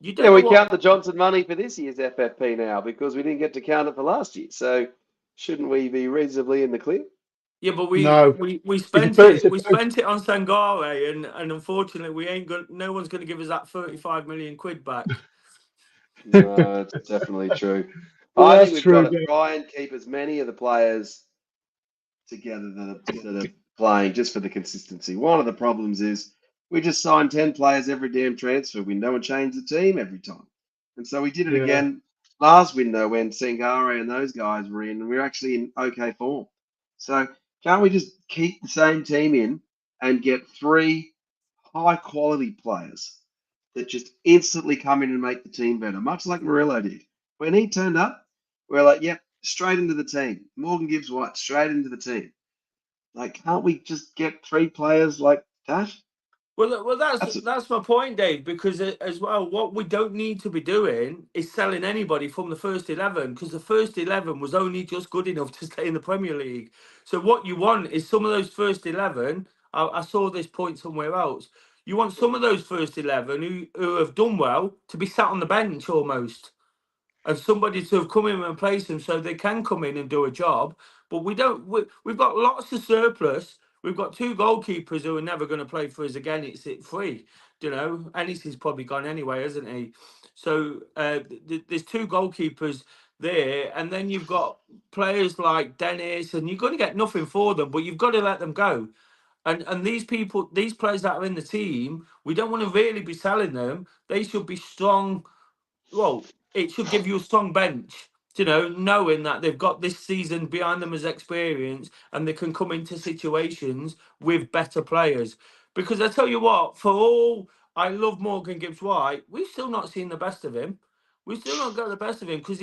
You don't Yeah, know we what. count the Johnson money for this year's FFP now because we didn't get to count it for last year. So shouldn't we be reasonably in the clear? Yeah, but No. we It's a spent first, it. it's We a first. spent it on Sangare, and unfortunately, we ain't got. No one's going to give us that 35 million quid back. No, it's definitely true. Well, I think that's we've got true, to Dave. try and keep as many of the players together that are playing just for the consistency. One of the problems is we just signed 10 players every damn transfer window and changed the team every time. And so we did it Yeah. again last window when Sangare and those guys were in, and we were actually in okay form. So can't we just keep the same team in and get 3 high quality players that just instantly come in and make the team better, much like Murillo did. When he turned up, we're like, yep, straight into the team. Morgan Gibbs White, straight into the team. Like, can't we just get 3 players like that? Well, That's it. that's my point, Dave. Because as well, what we don't need to be doing is selling anybody from the first 11, because the first 11 was only just good enough to stay in the Premier League. So what you want is some of those first 11. I saw this point somewhere else. You want some of those first 11 who have done well to be sat on the bench almost, and somebody to have come in and replace them so they can come in and do a job. But we don't. We've got lots of surplus. We've got 2 goalkeepers who are never going to play for us again. It's it free, you know. Ennis is probably gone anyway, hasn't he? So there's 2 goalkeepers there, and then you've got players like Dennis, and you're going to get nothing for them, but you've got to let them go. And these people, these players that are in the team, we don't want to really be selling them. They should be strong. Well, it should give you a strong bench. You know, knowing that they've got this season behind them as experience and they can come into situations with better players. Because I tell you what, for all I love Morgan Gibbs White, we've still not seen the best of him. We've still not got the best of him because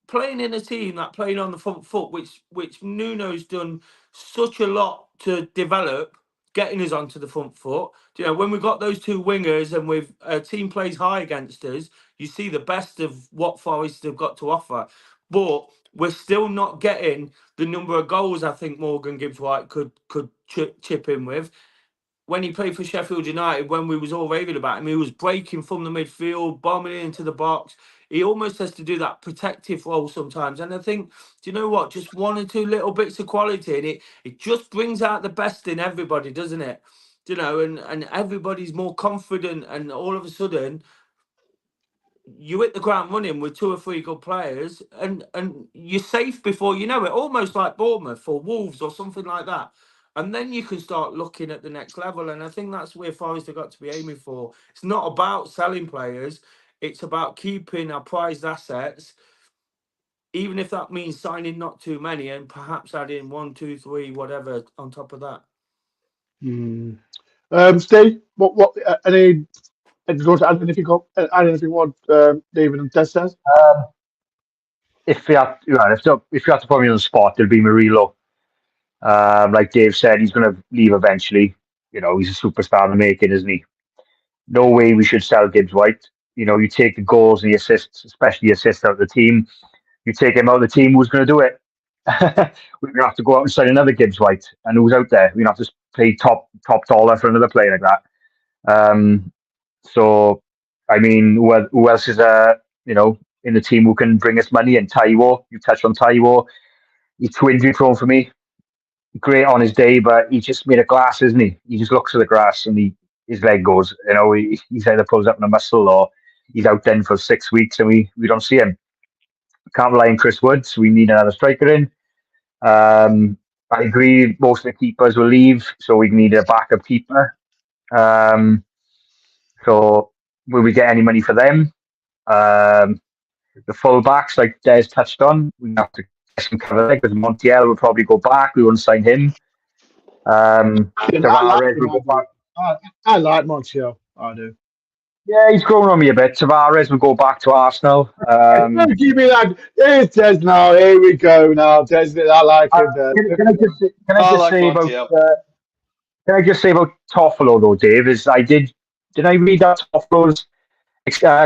playing in a team that playing on the front foot, which Nuno's done such a lot to develop, getting us onto the front foot. You know, when we've got those two wingers and with a team plays high against us, you see the best of what Forest have got to offer. But we're still not getting the number of goals I think Morgan Gibbs White could chip in with. When he played for Sheffield United, when we was all raving about him, he was breaking from the midfield, bombing into the box. He almost has to do that protective role sometimes. And I think, do you know what? Just one or two little bits of quality, and it just brings out the best in everybody, doesn't it? You know, and everybody's more confident, and all of a sudden, you hit the ground running with two or three good players, and you're safe before you know it, almost like Bournemouth or Wolves or something like that. And then you can start looking at the next level. And I think that's where Forest have got to be aiming for. It's not about selling players, it's about keeping our prized assets, even if that means signing not too many and perhaps adding 1, 2, 3, whatever on top of that. Steve, what any? Do you want to add anything? Add anything? What David and Tess says? If you have, if you have to put me on the spot, it'll be Murillo. Like Dave said, he's going to leave eventually. You know, he's a superstar in the making, isn't he? No way we should sell Gibbs White. You know, you take the goals and the assists, especially assists out of the team. You take him out of the team, who's going to do it? We're going to have to go out and sign another Gibbs White. And who's out there? We're going to have to pay top dollar for another player like that. So, I mean, who else is, in the team who can bring us money? And Taiwo, you touched on Taiwo. He's too injury prone for me. Great on his day, but he's just made of glass, isn't he? He just looks at the grass and his leg goes. You know, he's either pulls up in a muscle or he's out then for 6 weeks and we don't see him. Can't rely on Chris Woods. We need another striker in. I agree. Most of the keepers will leave, so we need a backup keeper. So will we get any money for them? The fullbacks, like Des touched on, we have to get some cover there because Montiel will probably go back. We won't sign him. Tavares will go back. I like Montiel. I do. Yeah, he's grown on me a bit. Tavares will go back to Arsenal. Don't give me that. Here's Des now. Here we go now. Des, I like him. Can I just say about Toffolo though, Dave? Did I read that Toffolo's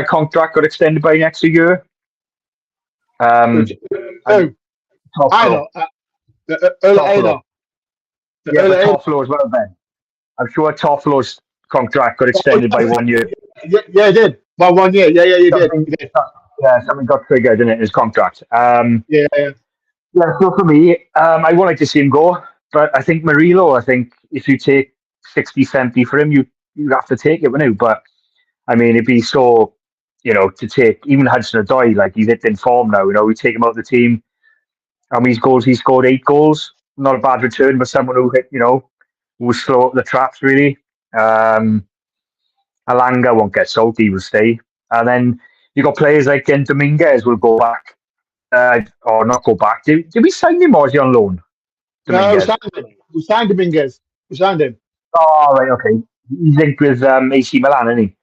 contract got extended by next year? I know. Toffolo. Yeah, but Toffolo as well, Ben. I'm sure Toffolo's contract got extended by 1 year. Yeah, it did. By 1 year. Yeah, you did. Yeah, something got triggered in his contract. Yeah. So for me, I would like to see him go, but I think Murillo, if you take 60, 70 for him, you have to take it, wouldn't you? But I mean, it'd be so, to take even Hudson-Odoi, like he's in form now, we take him out of the team. How many goals? He scored 8 goals. Not a bad return, but someone who hit, who was slow up the traps, really. Alanga won't get sold, he will stay. And then you got players like Dominguez will go back, or not go back. Did we sign him or is he on loan? Dominguez. No, we signed Dominguez. We signed him. Oh, right, okay. He's linked with AC Milan, isn't he?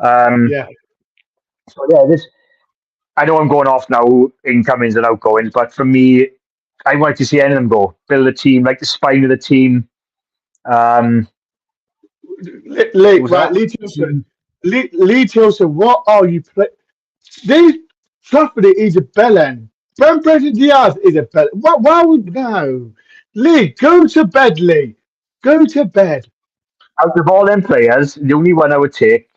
Yeah. So, yeah, I know I'm going off now, incomings and outgoings, but for me, I wanted to see any of them go. Build a team, like the spine of the team. Lee Tilson, what are you playing? This Trafford is a bellend. Brendan Diaz is a bellend. Why would no? Lee, go to bed, Lee. Go to bed. Out of all them players, the only one I would take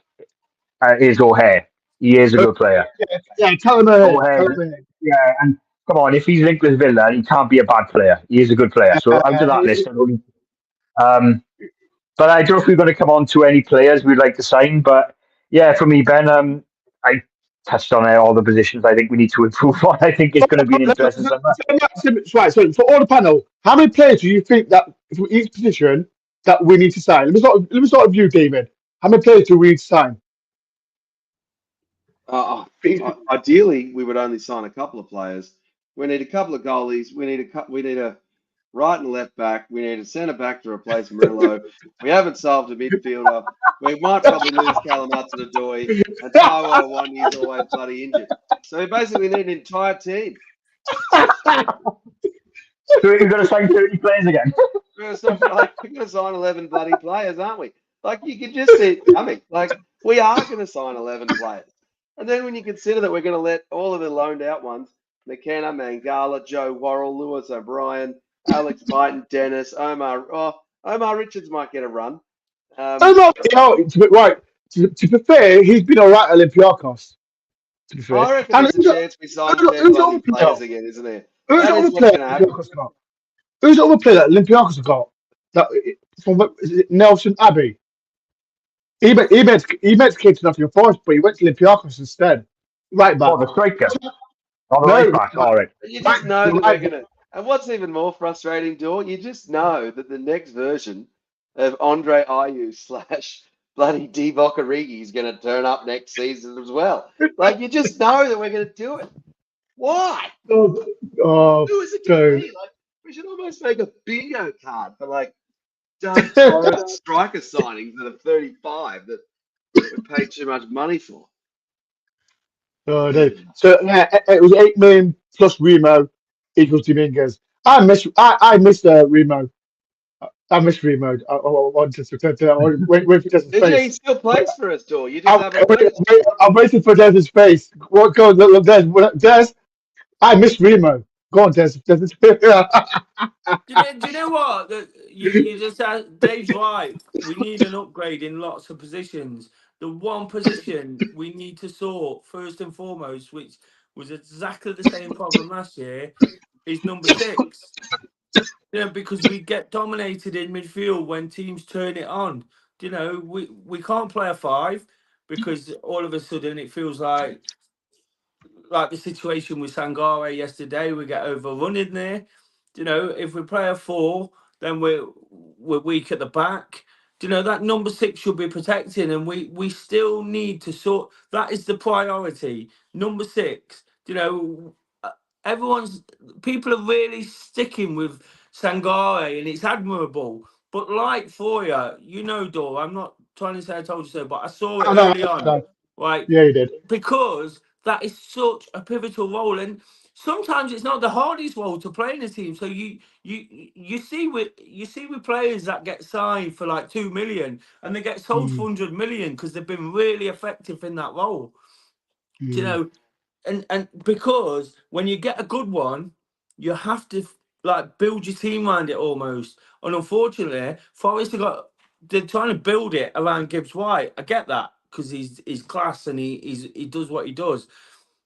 is O'Hare. He is a good player. Yeah, tell him O'Hare. Yeah, and come on, if he's linked with Villa, he can't be a bad player. He is a good player. So out of that list, but I don't know if we're going to come on to any players we'd like to sign. But yeah, for me, Ben, I touched on all the positions I think we need to improve on. I think it's going to be an interesting summer. Right, so for all the panel, how many players do you think that for each position that we need to sign? Let me start with you, David. How many players do we need to sign? Ideally, we would only sign a couple of players. We need a couple of goalies. We need a right and left back. We need a centre back to replace Murillo. We haven't solved a midfielder. We might probably lose Callum Hudson-Odoi, and Taiwo Awoniyi's always bloody injured. So we basically need an entire team. So you're going to sign 30 players again? We're going to sign 11 bloody players, aren't we? Like, you can just see it coming. Like, we are going to sign 11 players. And then when you consider that we're going to let all of the loaned out ones, McKenna, Mangala, Joe Worrell, Lewis O'Brien, Alex Byton, Dennis, Omar Richards might get a run. Right. To be fair, he's been all right at Olympiacos. To be fair, I reckon there's a chance we sign 10 bloody players again, isn't there? Who's the other player that Olympiacos got? Who's the other player that Olympiacos have got? That is it Nelson Abbey. He met came to Nottingham Forest, but he went to Olympiacos instead. Right back. Oh, the striker. Oh, the right back. All right. You just know that we're gonna. And what's even more frustrating, Dore, you just know that the next version of Andre Ayew / bloody Divock Origi is going to turn up next season as well. Like, you just know that we're going to do it. Why? Who is it going to be? Like, we should almost make a bingo card for like striker signings that are 35 that we paid too much money for. Oh, no. So yeah, it was 8 million plus Remo equals Dominguez. I miss Remo. I miss Remo. I wanted to wait for Des's face. He still plays for us, Dore. You just haven't. I'm waiting for Des's face. What goes, look, Des. I miss Remo. Go on, Des. Do you know what? You just said, Dave's right. We need an upgrade in lots of positions. The one position we need to sort first and foremost, which was exactly the same problem last year, is number 6. Because we get dominated in midfield when teams turn it on. We can't play a 5 because all of a sudden it feels like the situation with Sangare yesterday, we get overrun in there. If we play a 4, then we're weak at the back. That number 6 should be protecting, and we still need to sort. That is the priority. Number 6. People are really sticking with Sangare, and it's admirable. But like for you, Dore, I'm not trying to say I told you so, but I saw it early on. Right? Yeah, you did. Because that is such a pivotal role, and sometimes it's not the hardest role to play in a team. So you see with players that get signed for like 2 million and they get sold for 100 million because they've been really effective in that role. And because when you get a good one, you have to build your team around it almost. And unfortunately, Forest they're trying to build it around Gibbs White. I get that because he's class and he does what he does,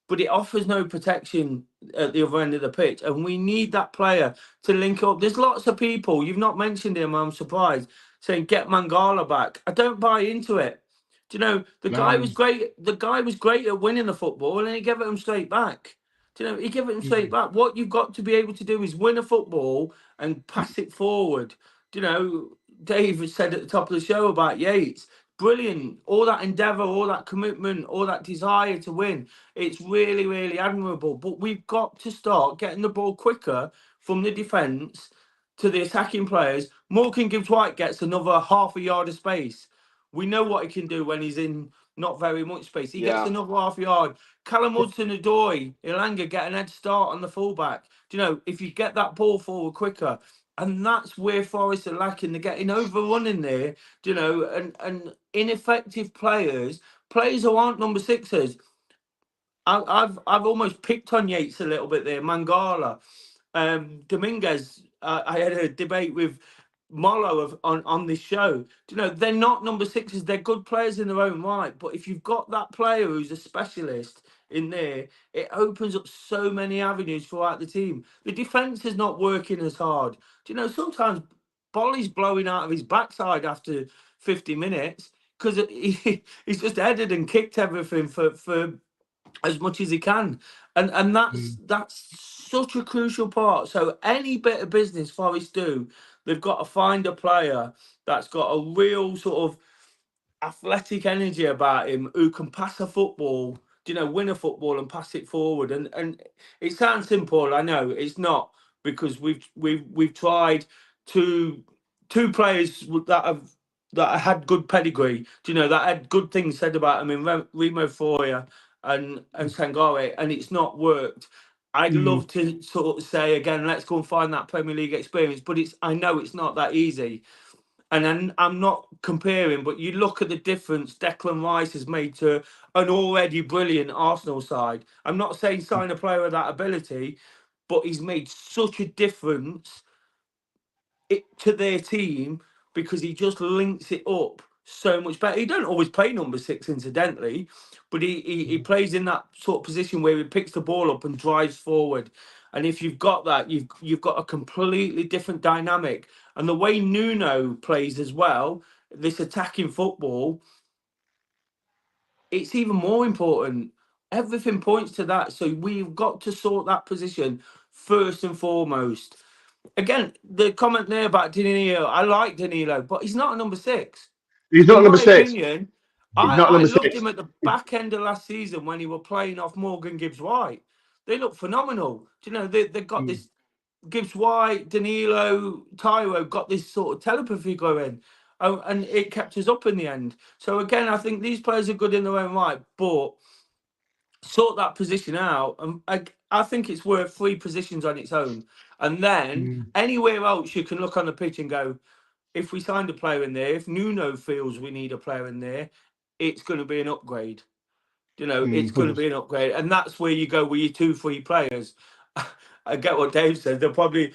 but it offers no protection at the other end of the pitch, and we need that player to link up. There's lots of people, you've not mentioned him, I'm surprised, saying get Mangala back. I don't buy into it. The guy was great. The guy was great at winning the football, and he gave it him straight back. He gave it him straight back. What you've got to be able to do is win a football and pass it forward. Dave said at the top of the show about Yates. Brilliant. All that endeavour, all that commitment, all that desire to win. It's really, really admirable. But we've got to start getting the ball quicker from the defence to the attacking players. Morgan Gibbs White gets another half a yard of space. We know what he can do when he's in not very much space. He gets another half yard. Callum Hudson-Odoi, Ilanga get an head start on the fullback. If you get that ball forward quicker, and that's where Forest are lacking. They're getting overrun in there, and ineffective players who aren't number 6s. I've almost picked on Yates a little bit there. Mangala, Dominguez. I had a debate with Mollo on this show. They're not number 6s. They're good players in their own right, but if you've got that player who's a specialist in there, it opens up so many avenues throughout the team. The defence is not working as hard. Sometimes Bolly's blowing out of his backside after 50 minutes because he's just headed and kicked everything for as much as he can, and that's such a crucial part. So any bit of business Forest do, they've got to find a player that's got a real sort of athletic energy about him who can pass a football. win a football and pass it forward. And it sounds simple, I know it's not, because we've tried two players that had good pedigree, that had good things said about them in Remo Foyer and Sangare, and it's not worked. I'd love to sort of say again, let's go and find that Premier League experience, but I know it's not that easy. And I'm not comparing, but you look at the difference Declan Rice has made to an already brilliant Arsenal side. I'm not saying sign a player of that ability, but he's made such a difference to their team because he just links it up so much better. He don't always play number 6, incidentally, but he plays in that sort of position where he picks the ball up and drives forward. And if you've got that, you've got a completely different dynamic. And the way Nuno plays as well, this attacking football, it's even more important. Everything points to that. So we've got to sort that position first and foremost. Again, the comment there about Danilo, I like Danilo, but he's not a number 6. He's not In number my 6. opinion, He's not I number loved 6. him at the back end of last season when he were playing off Morgan Gibbs-White. They look phenomenal. They've got this Gibbs-White, Danilo, Tyro got this sort of telepathy going. Oh, and it kept us up in the end. So again, I think these players are good in their own right, but sort that position out. And I think it's worth 3 positions on its own. And then anywhere else you can look on the pitch and go, if we signed a player in there, if Nuno feels we need a player in there, it's going to be an upgrade. It's going to be an upgrade. And that's where you go with your 2, 3 players. I get what Dave said. They're probably,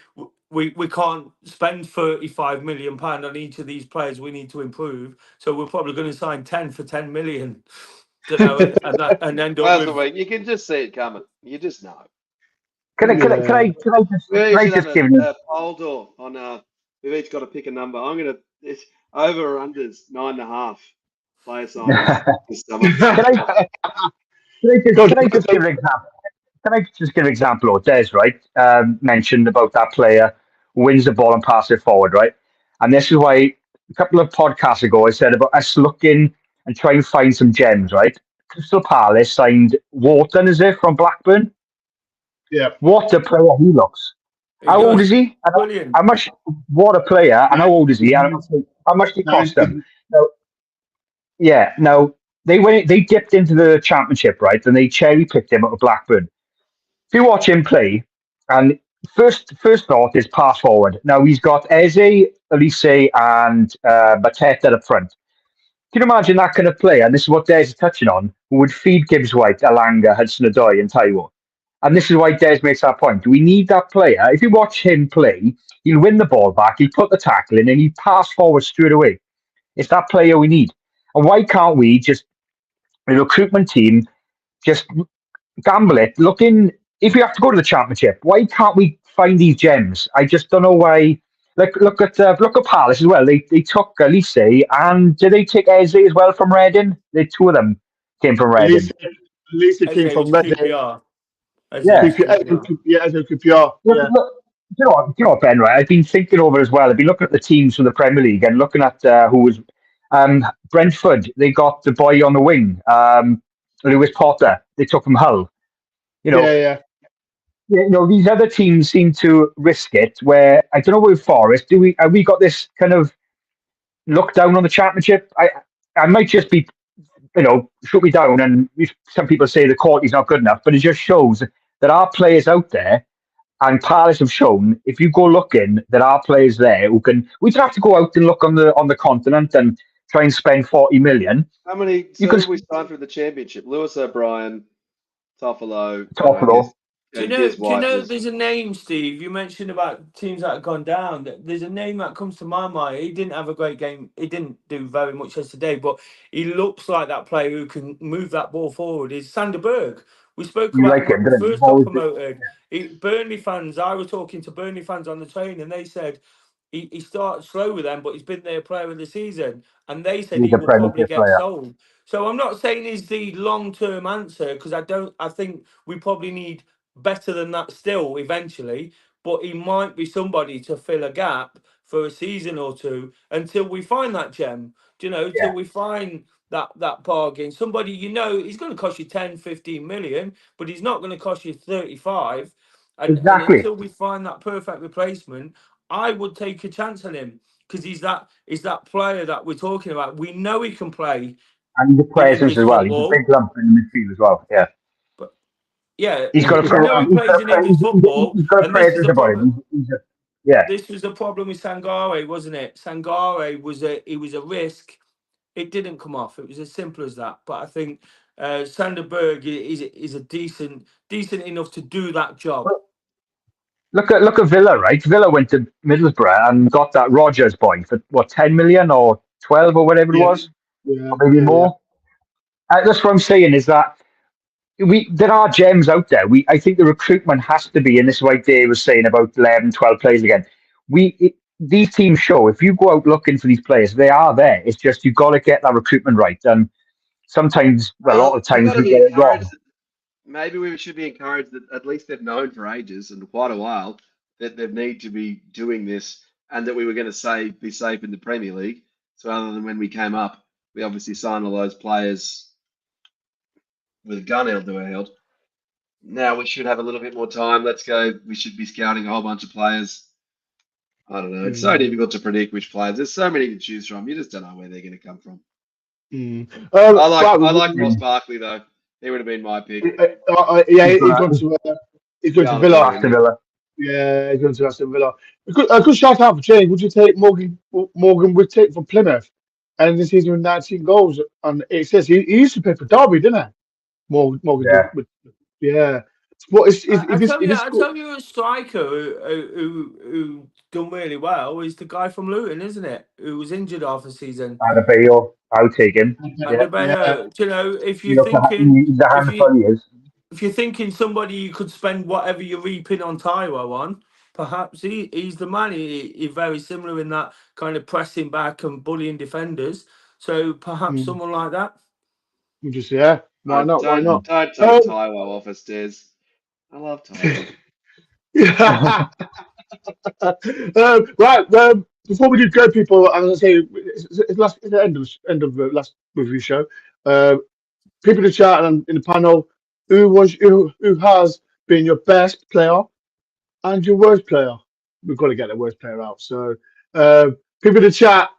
we can't spend £35 million on each of these players we need to improve. So we're probably going to sign 10 for 10 million. And end up with... You can just see it coming. You just know. Can I just give you a poll door on we've each got to pick a number. It's over or unders 9.5 player signings this summer. Can I just give an example? Can I just give an example? Or Des, right, mentioned about that player who wins the ball and passes it forward, right? And this is why a couple of podcasts ago I said about us looking and trying to find some gems, right? Crystal Palace signed Wharton, is it, from Blackburn? Yeah. What a player he looks. How old is he? Brilliant. How much? What a player! And how old is he? How much did it cost them? Now they dipped into the championship, right? And they cherry picked him out of Blackburn. If you watch him play, and first thought is pass forward. Now he's got Eze, Elise, and Mateta up front. Can you imagine that kind of player? And this is what Des is touching on, who would feed Gibbs-White, Alanga, Hudson-Odoi, and Taiwo. And this is why Des makes that point. We need that player. If you watch him play, he'll win the ball back, he'll put the tackle in, and he'll pass forward straight away. It's that player we need. And why can't we just, the recruitment team, just gamble it? If we have to go to the championship, why can't we find these gems? I just don't know why. Look at Palace as well. They took Elise, and did they take Eze as well from Reading? The 2 of them came from Reading. Elise came from Reading. QPR. As a QPR. Yeah. You know what, Ben, right? I've been thinking over as well. I've been looking at the teams from the Premier League and looking at who was Brentford. They got the boy on the wing, Lewis Potter. They took from Hull. Yeah. These other teams seem to risk it. Where I don't know with Forest, have we got this kind of look down on the championship? I might just be, shoot me down. And some people say the quality's not good enough, but it just shows that our players out there, and Palace have shown, if you go looking, there are players there who can. We don't have to go out and look on the continent and try and spend 40 million. How many? Have we signed for the championship? Lewis O'Brien, Toffolo. Do you know there's a name, Steve? You mentioned about teams that have gone down. There's a name that comes to my mind. He didn't have a great game. He didn't do very much as today, but he looks like that player who can move that ball forward. Is Sander Berg. We spoke about him when he first got promoted. Burnley fans, I was talking to Burnley fans on the train, and they said he started slow with them, but he's been their player of the season. And they said he will probably get sold. So I'm not saying he's the long-term answer, because I think we probably need better than that still eventually, but he might be somebody to fill a gap for a season or 2 until we find that gem, till we find that bargain. Somebody, he's going to cost you 10, 15 million, but he's not going to cost you 35. And Exactly. until we find that perfect replacement, I would take a chance on him because he's that player that we're talking about. We know he can play And he's a in presence English as well. He's a football, big lump in the midfield as well. Yeah. but yeah, He's got a we know he plays in English football, he's got a and this is presence the about problem. him. Yeah. This was the problem with Sangare, wasn't it? Sangare was a risk. It didn't come off. It was as simple as that. But I think Sander Berg is a decent enough to do that job. Look at Villa, right? Villa went to Middlesbrough and got that Rogers boy for what, 10 million or 12 or whatever it was, or maybe more. That's what I'm saying is that there are gems out there. I think the recruitment has to be, and this is why Dave was saying about 11, 12 players again. These teams show if you go out looking for these players, they are there. It's just you've got to get that recruitment right. And sometimes, well, a lot of times we get it wrong. Maybe we should be encouraged that at least they've known for ages and quite a while that they need to be doing this, and that we were going to be safe in the Premier League. So other than when we came up, we obviously signed all those players with a gun held to our head. Now we should have a little bit more time. Let's go. We should be scouting a whole bunch of players. I don't know. It's so difficult to predict which players. There's so many to choose from. You just don't know where they're going to come from. I like Ross Barkley though. He would have been my pick. Yeah, he's gone to Villa. Yeah, he's gone to Aston Villa. A good shout out for change. Would you take Morgan Woodtake from Plymouth? And this season with 19 goals. And it says he used to play for Derby, didn't he? Morgan. Yeah. What is I tell you, a striker who done really well is the guy from Luton, isn't it? Who was injured half the season. Adebayo, I'll take him. Adebayo, if you're thinking, if you're thinking somebody you could spend whatever you're reaping on Taiwo on, perhaps he's the man. He's very similar in that kind of pressing back and bullying defenders. So perhaps someone like that. Why not? Don't take Taiwo off us, Des. I love Taiwo. Right. Before we do go, people, I'm going to say it's the end of the last review show. People to chat in the panel. Who has been your best player and your worst player? We've got to get the worst player out. So people to chat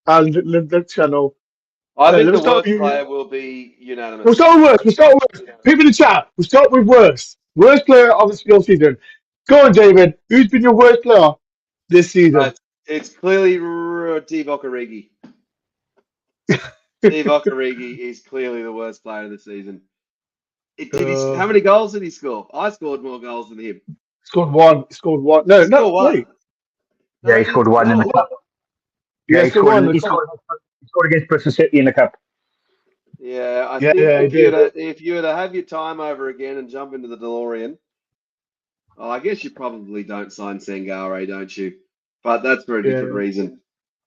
and the channel. I think the worst player will be unanimous. We'll start with worst. People in the chat. We'll start with worst. Worst player of the season. Go on, David. Who's been your worst player this season? It's clearly Divock Origi. Divock Origi is clearly the worst player of the season. How many goals did he score? I scored more goals than him. Scored one. No, one. Yeah, he scored one in the cup. Yeah, he scored against Bristol City in the cup. Yeah, I think if you were to have your time over again and jump into the DeLorean, I guess you probably don't sign Sangare, don't you? But that's for a different reason.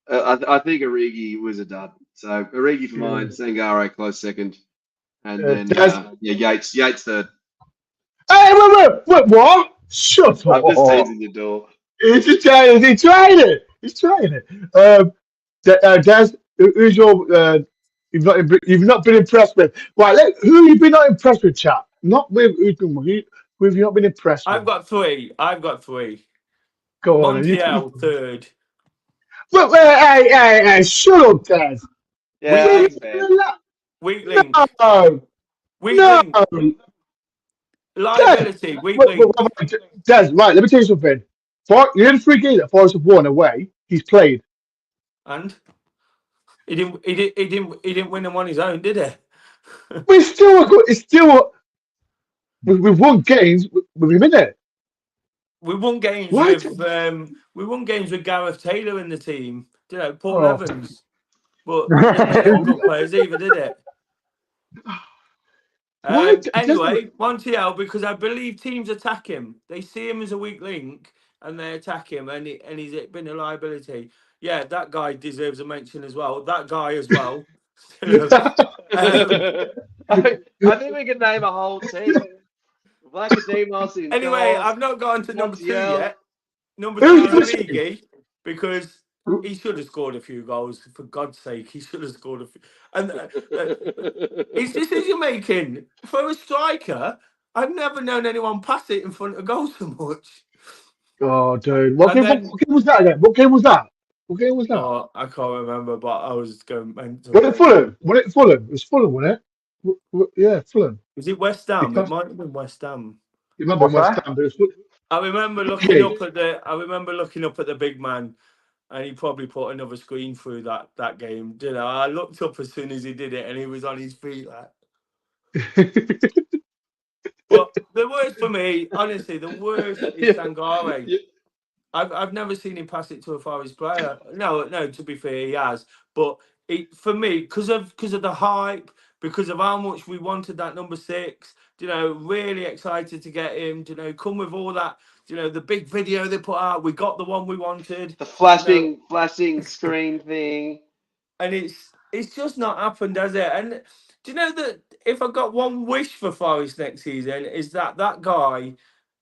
I think Origi was a dud. So Origi for mine, Sangare close second, and then Yates third. Hey, wait, what? Shut up! I'm just teasing your door. He's trying it. Des, who's your you've not been impressed with? Right, who have you been not impressed with, chat? Not with who have you not been impressed with? I've got three. Go on, Montiel third. Wait, hey, shut up, Des. Yeah, Weak link. No. Liability. Weak link. Des, right, let me tell you something. You had 3 games that Forest have won away. He's played. And he didn't win them on his own, did he? We've won games with him in it. We won games with Gareth Taylor in the team. Paul Evans. But they weren't good players either, did it? Anyway, Montiel, because I believe teams attack him. They see him as a weak link and they attack him, and he's been a liability. Yeah, that guy deserves a mention as well. That guy as well. I think we could name a whole team. Anyway, I've not gone to number 2 yet. Number 2 is Origi, because he should have scored a few goals. For God's sake, he should have scored a few. And his decision making for a striker, I've never known anyone pass it in front of goal so much. Oh, dude. What And game, then, what game was that again? What game was that? What game was that? oh, I can't remember, but I was going mental. Was it Fulham? Was it Fulham? It was Fulham, wasn't it? Yeah, Fulham. Was it West Ham? Because- It might have been West Ham. It might be What's West that? Ham, but it was Fulham. I remember looking up at the big man, and he probably put another screen through that game. You know, I looked up as soon as he did it, and he was on his feet like. But the worst for me, honestly, the worst is Sangare. Yeah. I've never seen him pass it to a Forest player. No. To be fair, he has. But for me, because of the hype, because of how much we wanted that number 6, you know, really excited to get him. You know, come with all that. You know, the big video they put out. We got the one we wanted. The flashing screen thing. And it's just not happened, has it? And do you know that if I got one wish for Forest next season, is that guy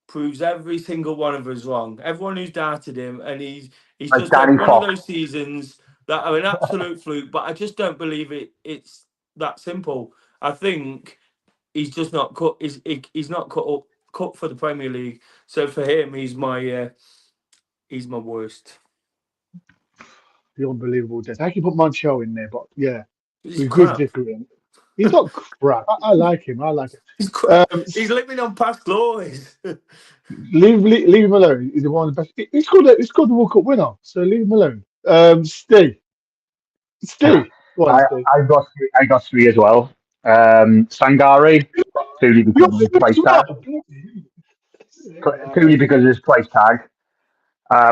proves every single one of us wrong. Everyone who's doubted him, and he's Like just had Danny one Fox. of those seasons that are an absolute fluke. But I just don't believe it's that simple. I think he's just not cut. He's not cut for the Premier League. So for him, he's my worst. The unbelievable death. I can put Montiel in there, but yeah, He's we're crap. different. He's not crap. I like him. He's crap. He's living on past glories. Leave him alone. He's one of the best. He's called the World Cup winner, so leave him alone. Steve. Go on, Steve. I got 3 as well. Sangare, purely because of his price tag. Purely because of his price tag,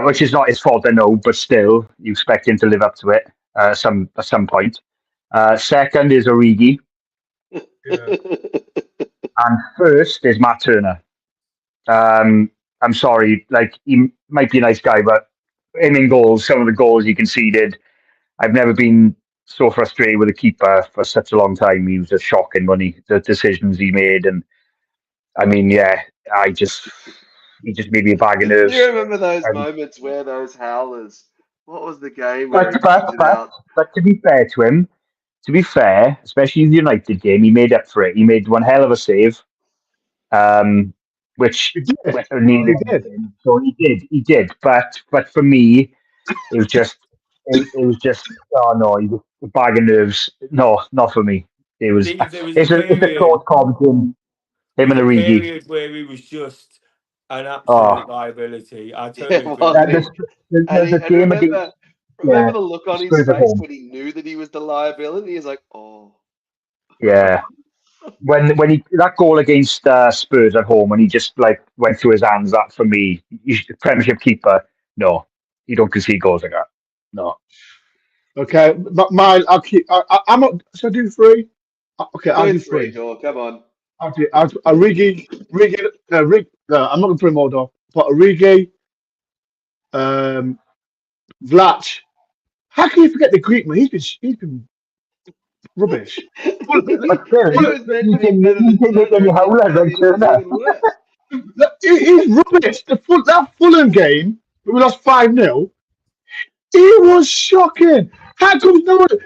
which is not his fault, I know, but still, you expect him to live up to it at some point. Second is Origi, and first is Matt Turner. I'm sorry, like, he might be a nice guy, but him in goals, some of the goals he conceded, I've never been so frustrated with a keeper for such a long time. He was just shocking when the decisions he made, and I mean, yeah, he just made me a bag of nerves. Do you remember those moments where those howlers? What was the game? Where But to be fair to him, especially in the United game, he made up for it. He made one hell of a save, which needed. So he did. But for me, it was just oh no, he was a bag of nerves. No, not for me. It was. It's a close call between him and Origi. Period where he was just an absolute liability. I totally agree. Remember the look on his face when he knew that he was the liability? He's like, oh. Yeah. When that goal against Spurs at home, when he just like went through his hands, that for me, Premiership keeper, no, you don't concede goals like that. No. Okay, but mine, I'm not. Should I do 3? Okay, I'll do 3. Dore, come on. Origi. No, I'm not going to put him all off. But Origi, Vlach. How can you forget the Greek man? He's been rubbish. He's rubbish. That Fulham game, we lost 5-0. He was shocking. How comes no one? Do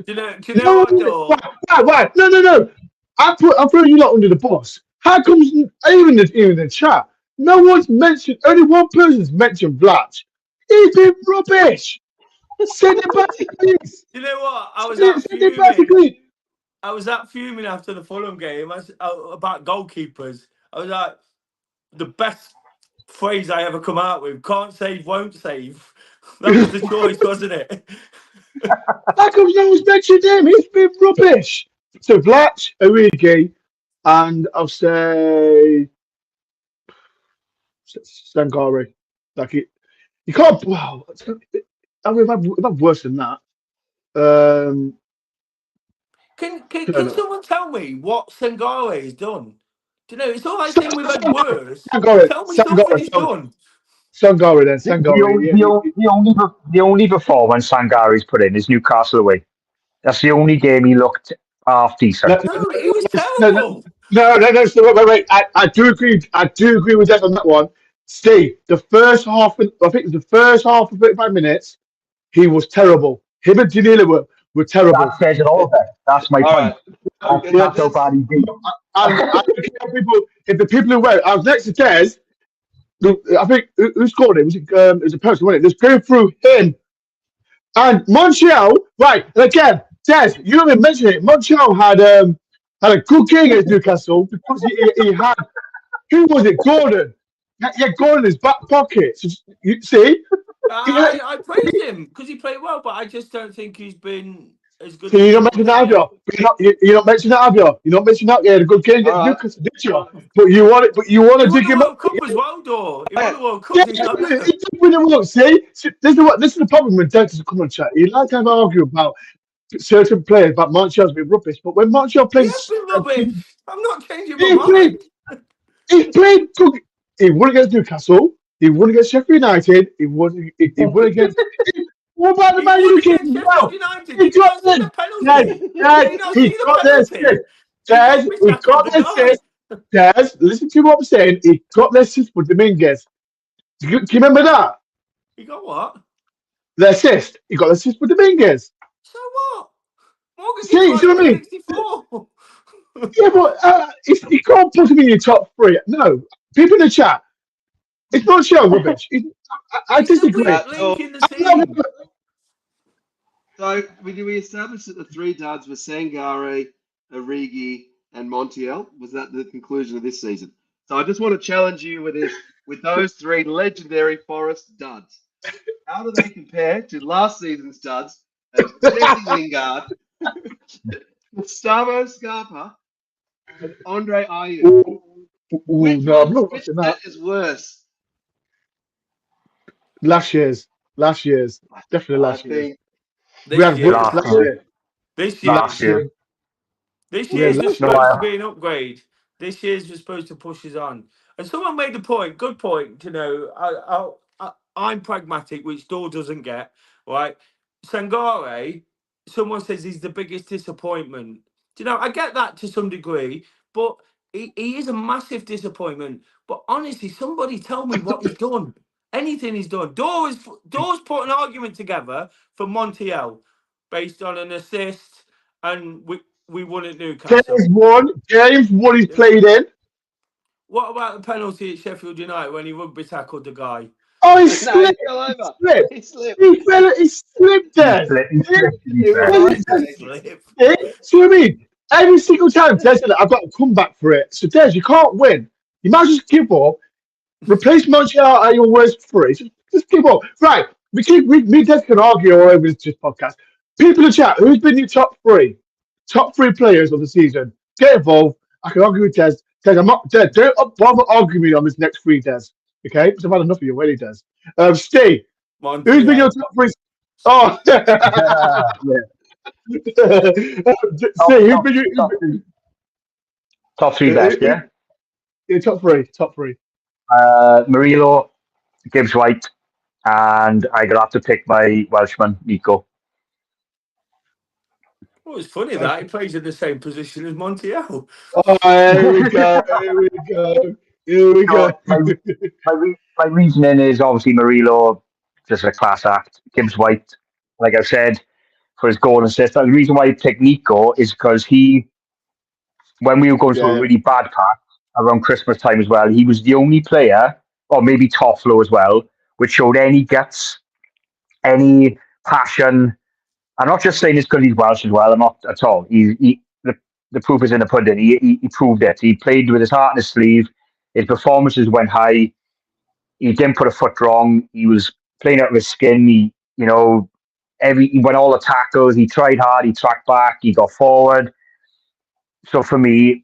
you know what, Dore? Right. No. I'm throwing you lot under the bus. How comes even in the chat, no one's mentioned? Only one person's mentioned Vlach. He's been rubbish. Send it back, please. You know what? I was that fuming after the Fulham game about goalkeepers. I was like, the best phrase I ever come out with: "Can't save, won't save." That was the choice, wasn't it? How comes no one's mentioned him? He's been rubbish. So Vlach, Origi, and I'll say Sangare. Like you can't. Wow, I mean, we've had worse than that. Can someone tell me what Sangare has done? Do you know? It's all right saying we've had worse. Sangare, Tell me something he's done. Sangare then. Sangare. The only performance Sangare's put in is Newcastle away. That's the only game he looked half decent. No, he was terrible. No. So wait. I do agree. With that on that one. Steve, the first half. I think it was the first half of 35 minutes. he was terrible. Him and Danilo were terrible. That says it all there. That's my All point. right. That's how bad he did. And if the people who went, I was next to Des. I think who scored it? It was a person, wasn't it? Just going through him and Montiel. Right, and again, Des, you haven't mentioned it. Montiel had a good game against Newcastle because he had, who was it? Gordon. Yeah, Gordon in his back pocket. So, you see, I praised him because he played well, but I just don't think he's been as good. so you don't mention that, have you? You're not mentioning that, have you? You're not mentioning that. Yeah, a good game against Newcastle, did you? But you want it. But you want to dig him up. Cup as well, Dore. He won the World Cup. Yeah, he did win the World. See, this is the problem when Dennis come on chat. He likes to have an argument about certain players, about Martial's been rubbish. But when Martial plays, He's been rubbish. I'm not changing my mind. He played good. He won against Newcastle. He won against Sheffield United. He won against. What about the Man United as well? He got this. He got this. Des, he got this. Des, listen to what I'm saying. He got the assist for Dominguez. Do you remember that? He got what? The assist. He got the assist for Dominguez. So what? Morgan See what I mean? 64. Yeah, but you can't put him in your top three. No. People in the chat, it's not show rubbish. I disagree. So we established that the three duds were Sangare, Origi, and Montiel. Was that the conclusion of this season? So I just want to challenge you with those three legendary Forest duds. How do they compare to last season's duds? Jesse Lingard, Gustavo Scarpa, and Andre Ayew. No, I'm not watching that. Is worse? Last year's. Definitely last year. This year. Last year. This year's was supposed to be an upgrade. This year's was supposed to push us on. And someone made the point, good point, to know. I'm pragmatic, which Dore doesn't get, right? Sangare, someone says he's the biggest disappointment. Do you know, I get that to some degree, but he is a massive disappointment. But honestly, somebody tell me what he's done. Anything he's done. Dore's put an argument together for Montiel based on an assist, and we won at Newcastle. James won he's played in. What about the penalty at Sheffield United when he rugby tackled the guy? Oh, he slipped. He slipped. He slipped there. See what I mean? Every single time, Des said, I've got to come back for it. So, Des, you can't win. You might just give up. Replace Montiel at your worst three. Just give up. Right. Me and Des can argue all over this podcast. People in the chat, who's been your top three? Top three players of the season. Get involved. I can argue with Des. Des, I'm not Des. Don't bother arguing me on this next three, Des. Okay? Because I've had enough of you already, Des. Steve, who's been your top three? Oh, Steve, who's been your top three best? Yeah. Yeah, top three. Murillo, Gibbs White, and I'm gonna have to pick my Welshman, Nico. Well, it's funny that he plays in the same position as Montiel. Oh, here we go. My reasoning is obviously Murillo, just a class act. Gibbs White, like I've said, for his goal and assist. The reason why I picked Nico is because when we were going through a really bad patch around Christmas time as well, he was the only player, or maybe Toffolo as well, which showed any guts, any passion. I'm not just saying this because he's Welsh as well. I'm not at all. The proof is in the pudding. He proved it. He played with his heart in his sleeve. His performances went high. He didn't put a foot wrong. He was playing out of his skin. He went all the tackles. He tried hard. He tracked back. He got forward. So for me,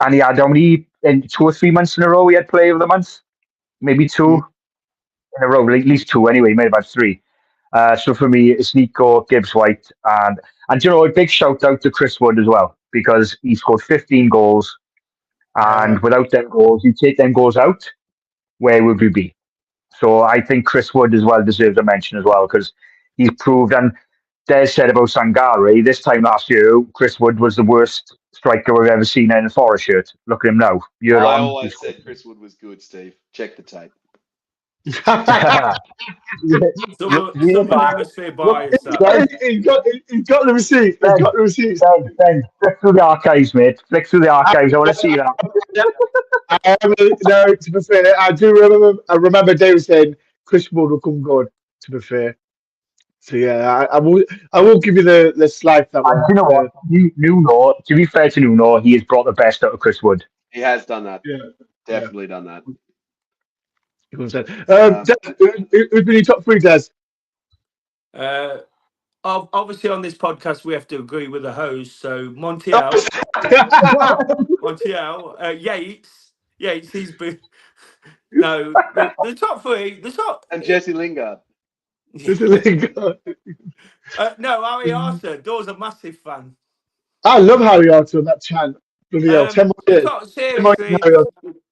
and he had only in 2 or 3 months in a row he had Player of the Month, maybe 2 in a row, at least 2 anyway, maybe about 3. So for me, it's Nico, Gibbs White, and a big shout out to Chris Wood as well, because he scored 15 goals, and without them goals, you take them goals out, where would we be? So I think Chris Wood as well deserves a mention as well, because he's proved, and Des said about Sangare, this time last year, Chris Wood was the worst striker we've ever seen in a Forest shirt. Look at him now. I always said Chris Wood was good, Steve. Check the tape. Southern Hemisphere bias. He's got the receipts. He's got the receipts. Ben, flick through the archives, mate. Flick through the archives. I want to see that. No, to be fair, I do remember. I remember David saying Chris Wood will come good. To be fair, so yeah, I will. I will give you the slide that And one. you know what? Nuno, to be fair to Nuno, he has brought the best out of Chris Wood. He has done that. Yeah, Definitely done that. You understand? Who's been your top three, Des? Obviously, on this podcast, we have to agree with the host. So Montiel, Yates, he's been. No, the top three, And Jesse Lingard. No, Harry Arthur. Dore's a massive fan. I love Harry Arthur on that chant. Bloody hell, 10 more years. Seriously,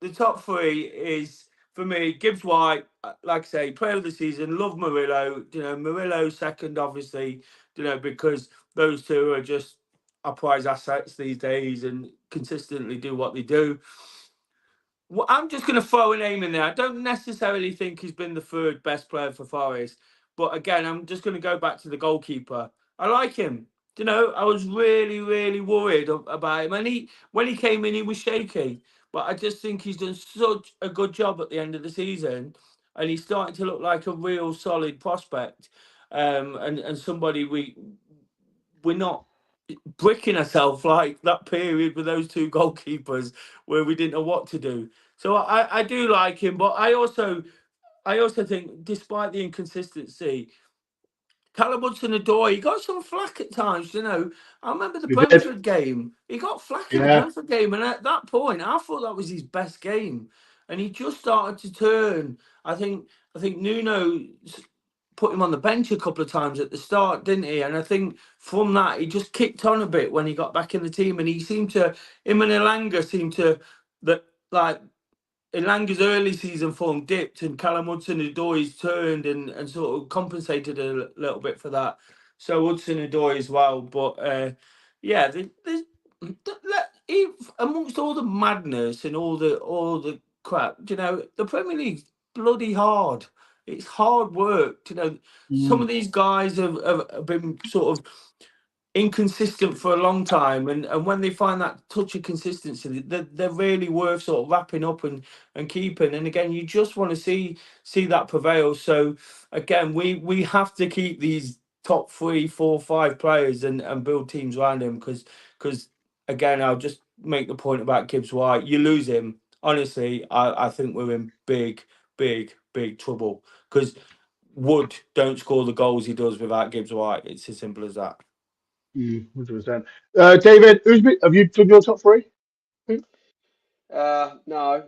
the top three is for me Gibbs White. Like I say, player of the season. Love Murillo. Murillo second, obviously. Because those two are just our prize assets these days and consistently do what they do. Well, I'm just going to throw a name in there. I don't necessarily think he's been the third best player for Forest, but again, I'm just going to go back to the goalkeeper. I like him. I was really, really worried about him, and when he came in, he was shaky. But I just think he's done such a good job at the end of the season, and he's starting to look like a real solid prospect, and somebody we're not bricking ourselves like that period with those two goalkeepers where we didn't know what to do. So I do like him, but I also think, despite the inconsistency, Callum Hudson-Odoi, he got some flack at times. I remember the Brentford game. He got flack in the Brentford game, and at that point, I thought that was his best game, and he just started to turn. I think Nuno put him on the bench a couple of times at the start, didn't he? And I think from that, he just kicked on a bit when he got back in the team, and him and Elanga seemed to Elanga's early season form dipped, and Callum Hudson-Odoi's turned and sort of compensated a little bit for that. So Hudson-Odoi as well, but amongst all the madness and all the crap, the Premier League's bloody hard. It's hard work. Some of these guys have been sort of inconsistent for a long time, and when they find that touch of consistency, they're really worth sort of wrapping up and keeping. And again, you just want to see that prevail. So again, we have to keep these top 3, 4, 5 players and build teams around them, because again, I'll just make the point about Gibbs White. You lose him, honestly, I think we're in big trouble, because Wood don't score the goals he does without Gibbs White. It's as simple as that. 100%. David, have you done your top three? No.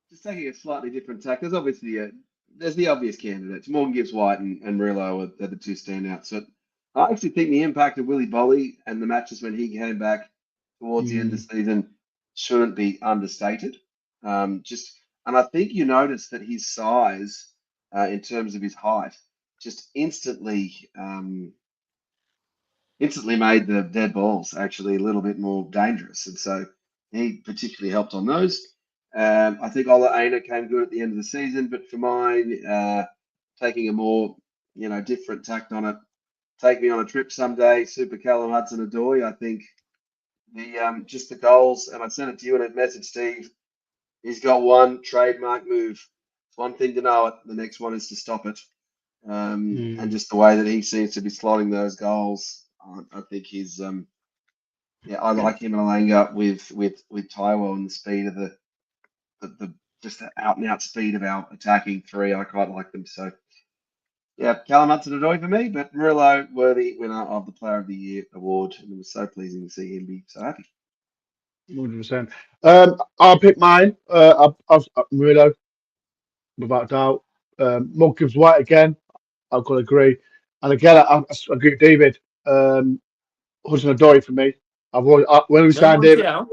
Just taking a slightly different tack. There's obviously there's the obvious candidates. Morgan Gibbs White and Murillo are the two standouts. So I actually think the impact of Willy Bolly and the matches when he came back towards the end of the season shouldn't be understated. And I think you notice that his size, in terms of his height, just instantly made the dead balls actually a little bit more dangerous, and so he particularly helped on those. I think Ola Aina came good at the end of the season, but for mine, taking a more different tact on it, take me on a trip someday. Super Callum Hudson-Odoi. I think just the goals, and I sent it to you in a message, Steve. He's got one trademark move. It's one thing to know it. The next one is to stop it. And just the way that he seems to be slotting those goals, I think he's I like him and Elanga with Taiwo and the speed of the just the out and out speed of our attacking three. I quite like them. So yeah, Callum Hudson-Odoi for me, but Murillo, worthy winner of the Player of the Year award, and it was so pleasing to see him be so happy. 100%. I'll pick mine. I'll Murillo, without doubt. Morgan Gibbs White again. I've got to agree. And again, I agree with David. Hudson-Odoi for me. When we signed him.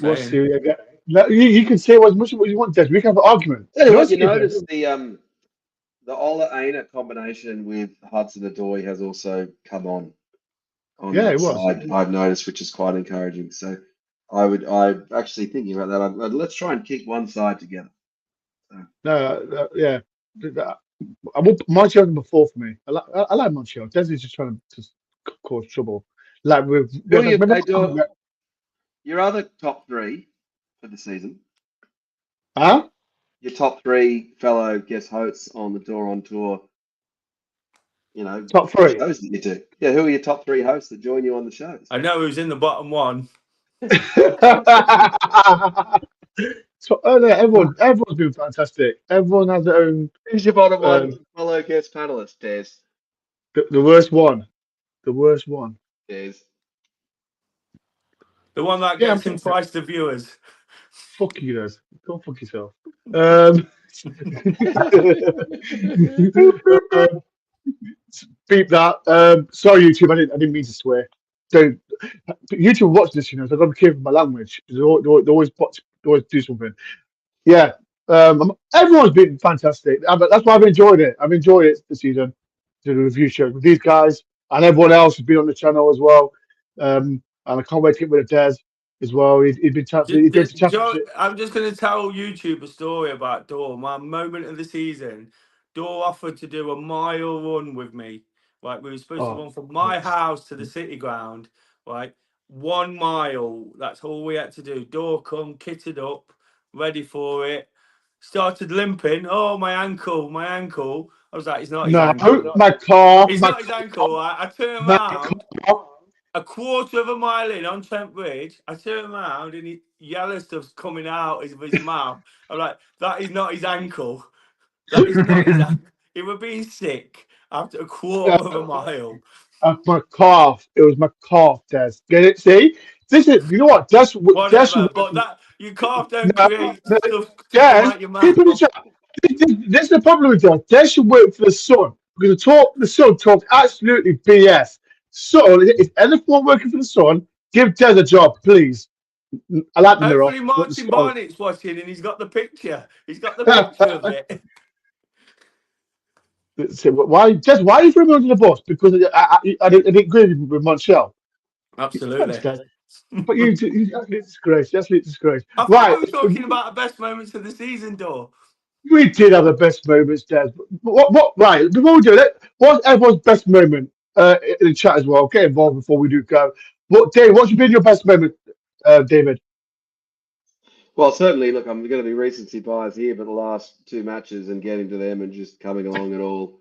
What's the again? No, you can say as much as you want, Des. We can have an argument. Anyway, you notice the Ola Aina combination with Hudson-Odoi has also come on that side, I've noticed, which is quite encouraging. So I'm actually thinking about that. Let's try and kick one side together. Yeah. I will Montreal number 4 for me. I like Montreal. Desi's just trying to just cause trouble. Like Who are you, remember, hey, Dore, your other top three for the season? huh? Your top three fellow guest hosts on the DoreOntour, Top 3. shows that you do. Yeah, who are your top three hosts that join you on the shows? I know who's in the bottom one. So yeah, everyone's been fantastic. Everyone has their own. Who's your bottom one fellow guest panelist, Des? The worst one. The worst one. Des. The one that Yeah, gets him twice the viewers. fuck you guys. Go fuck yourself. Um, beep that. Sorry, YouTube. I didn't mean to swear. Don't. YouTube watch this, so I've got to be careful with my language. They always do something. Yeah. Everyone's been fantastic. That's why I've enjoyed it. I've enjoyed it this season. To the review show with these guys and everyone else who's been on the channel as well. And I can't wait to get rid of Des as well. He's been he's going to championship. I'm just going to tell YouTube a story about Dore. My moment of the season, Dore offered to do a mile run with me. Right, we were supposed to run from my house to the city ground. Right, 1 mile. That's all we had to do. Dore come, kitted up, ready for it. Started limping. Oh, my ankle, my ankle. I was like, it's not his ankle. My car. It's not his ankle. I turned around. A quarter of a mile in on Trent Bridge, I turn around and yellow stuff's coming out of his mouth. I'm like, that is not his ankle. That is not his ankle. He was being sick after a quarter of a mile. My calf. It was my calf, Des. Get it? See? This is, you know what? Whatever, but that you calf don't create stuff to come out your mouth. This is the problem with Des. Des should wait for the sun because the sun talks absolutely BS. So if anyone working for the sun, give Des a job, please. I like the mirror. Hopefully Martin Barnett's watching and he's got the picture. He's got the picture of it. So why are you throwing me under the bus? Because I didn't agree with Montreal. Absolutely. But you disgrace. Absolute disgrace. I thought we were talking about the best moments of the season, Dore. We did have the best moments, Des. What? Right, before we do it, what's everyone's best moment in the chat as well? Get involved before we do go. Dave, what's been your best moment, David? Well, certainly, look, I'm going to be recency bias here, but the last 2 matches and getting to them and just coming along at all.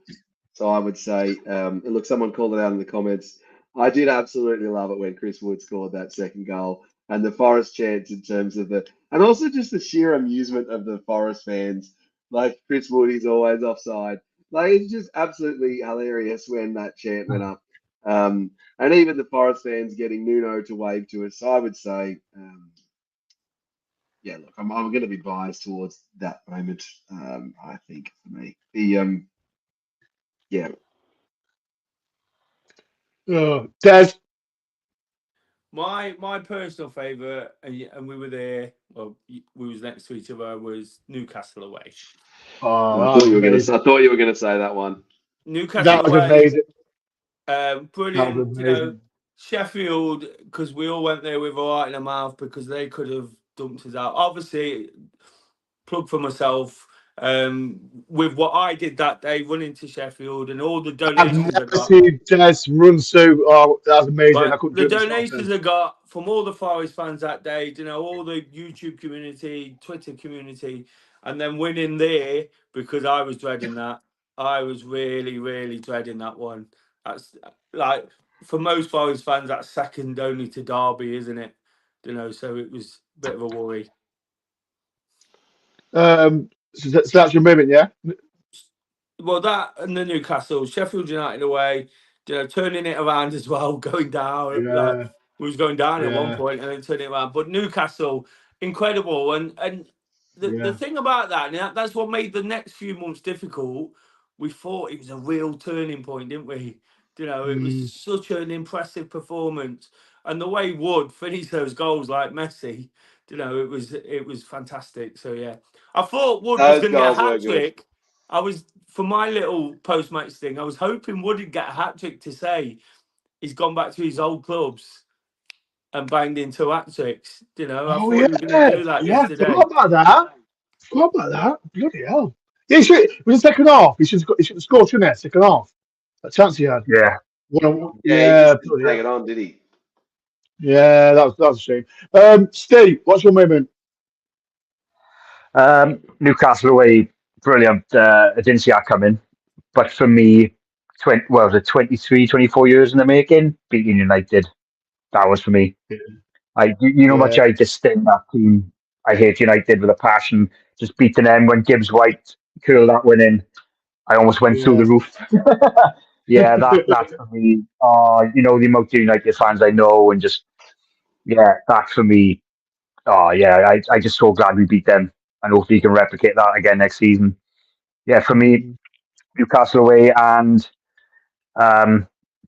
So I would say, look, someone called it out in the comments. I did absolutely love it when Chris Wood scored that second goal and the Forest chants in terms of and also just the sheer amusement of the Forest fans. Like Chris Wood, he's always offside. Like it's just absolutely hilarious when that chant went up. And even the Forest fans getting Nuno to wave to us. So I would say, yeah, look, I'm going to be biased towards that moment. I think for me, yeah. Des. My personal favourite, and we were there. Well, we was next to each other. Was Newcastle away. Oh, I thought you were going to say that one. Newcastle that was away. amazing. Brilliant. That was amazing. Sheffield, because we all went there with a heart in our mouth because they could have dumped us out. Obviously, plug for myself. With what I did that day, running to Sheffield and all the donations I got. Des run so that was amazing. Right. I couldn't The do it donations I got from all the Forest fans that day, all the YouTube community, Twitter community, and then winning there because I was dreading that. I was really, really dreading that one. That's like for most Forest fans, that's second only to Derby, isn't it? So it was a bit of a worry. So that's your moment, yeah? Well, that and the Newcastle, Sheffield United away, turning it around as well, going down. Yeah. Like, we was going down at one point and then turning it around. But Newcastle, incredible. And the thing about that, and that's what made the next few months difficult. We thought it was a real turning point, didn't we? It was such an impressive performance. And the way Wood finished those goals like Messi, it was fantastic. So, yeah. I thought Wood was going to get a hat-trick. I was, for my little post-match thing, I was hoping Wood would get a hat-trick to say he's gone back to his old clubs. and banged in 2 hat-tricks. I thought Oh he was going to do that yesterday. Forgot about that. Bloody hell. Yeah, it was the second half. He should have scored, shouldn't he? Second half. That chance he had. Yeah. Yeah, he just didn't take it on, did he? Yeah, that was a shame. Steve, what's your moment? Newcastle away, brilliant. I didn't see that coming. But for me, 23, 24 years in the making, beating United. That was for me. Yeah. You know much I disdain that team. I hate United with a passion. Just beating them when Gibbs White curled that one in. I almost went through the roof. Yeah, that's for me. The amount of United fans I know, and just that's for me. I just so glad we beat them, and hopefully you can replicate that again next season. Yeah, for me, Newcastle away and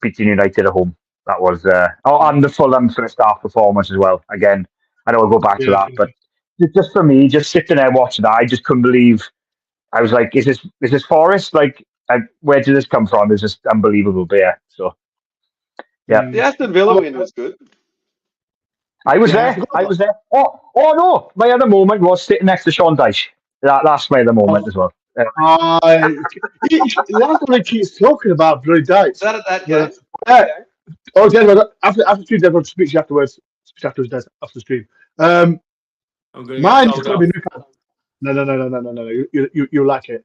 beating United at home. That was and the Fulham first half performance as well. Again, I know I'll go back to that, but just for me, just sitting there watching that, I just couldn't believe. I was like, is this Forest? Like, where did this come from? It's just unbelievable. But yeah, so yeah. The Aston Villa win was good. I was there. Oh no! My other moment was sitting next to Sean Dyche. That's my other moment as well. That's what he keeps talking about, bloody Dyche. Is that at that game? Oh, Denver, after the stream, Denver speaks afterwards. After the stream. Mine is going to be Newcastle. No. You like it.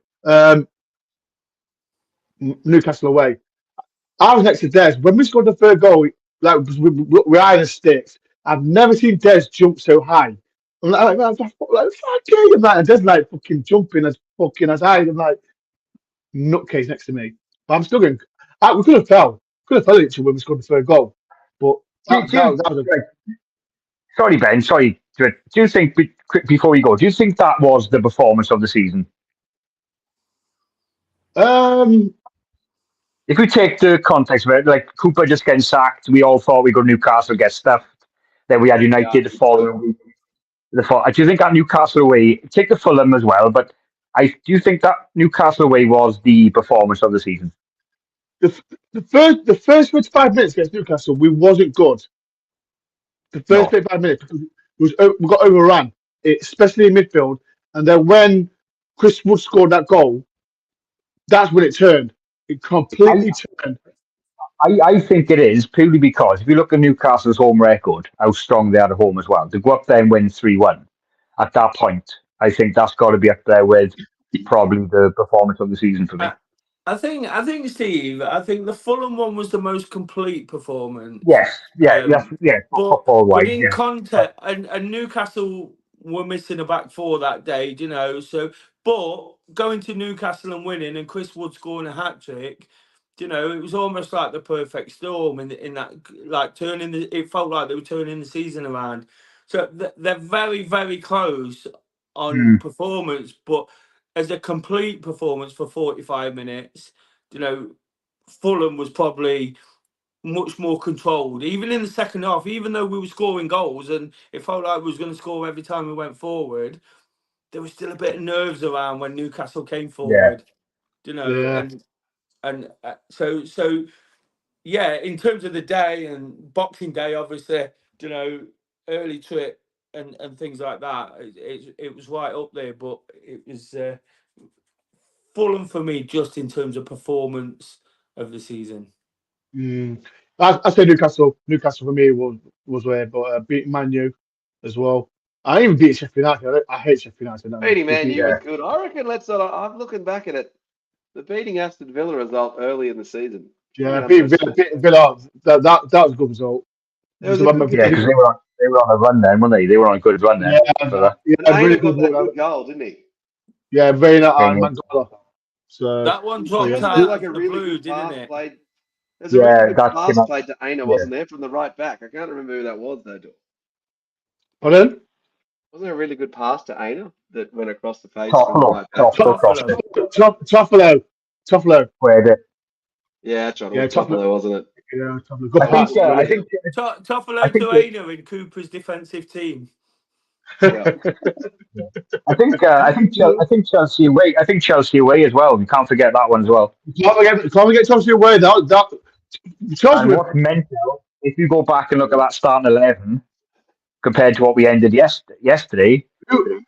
Newcastle away. I was next to Des. When we scored the third goal, like we're high in the sticks. I've never seen Des jump so high. I'm like fuck yeah, man. And Des like fucking jumping as high. I'm like nutcase next to me. But I'm still going. We could have fell. At each other when we scored the third goal. But that was Sorry, Ben. Sorry. Do you think, before we go, do you think that was the performance of the season? If we take the context of it, like Cooper just getting sacked, we all thought we got Newcastle get stuffed. Then we had United the following week. Do you think that Newcastle away, take the Fulham as well, but do you think that Newcastle away was the performance of the season? The first 45 minutes against Newcastle, we wasn't good. The first 35 minutes, we got overrun, especially in midfield. And then when Chris Wood scored that goal, that's when it turned. It completely turned. I think it is, purely because if you look at Newcastle's home record, how strong they are at home as well. To go up there and win 3-1, at that point, I think that's got to be up there with probably the performance of the season for me. I think, Steve, the Fulham one was the most complete performance. Yes, But in context, and Newcastle were missing a back four that day, but going to Newcastle and winning and Chris Wood scoring a hat-trick, it was almost like the perfect storm in that, like it felt like they were turning the season around. So they're very, very close on performance, but as a complete performance for 45 minutes, Fulham was probably much more controlled. Even in the second half, even though we were scoring goals and it felt like we was going to score every time we went forward, there was still a bit of nerves around when Newcastle came forward. So in terms of the day and Boxing Day, obviously, early trip and things like that, it was right up there, but it was Fulham for me just in terms of performance of the season. I say Newcastle. Newcastle for me was where, but beating Man U as well. I even beat Sheffield United. I hate Sheffield United. Beating Man U was good. I reckon I'm looking back at it. The beating Aston Villa result early in the season. Yeah, beating Villa. That was a good result. Because they were on a run then, weren't they? They were on a good run then. Really got that good goal, didn't he? Yeah, very nice. Mangala. So that one dropped out like a really good pass, didn't it? There's a really good pass played to Aina, wasn't there, from the right back? I can't remember who that was though. Pardon? Wasn't there a really good pass to Aina that went across the face? Toffolo. Where did? Yeah, Toffolo, wasn't it? Yeah, Toffolo. Good pass. I think Toffolo to Aina in Cooper's defensive team. Yeah. I think Chelsea away. I think Chelsea away as well. You can't forget that one as well. Can't forget Chelsea away. That Chelsea. What's mental if you go back and look at that starting 11 compared to what we ended yesterday,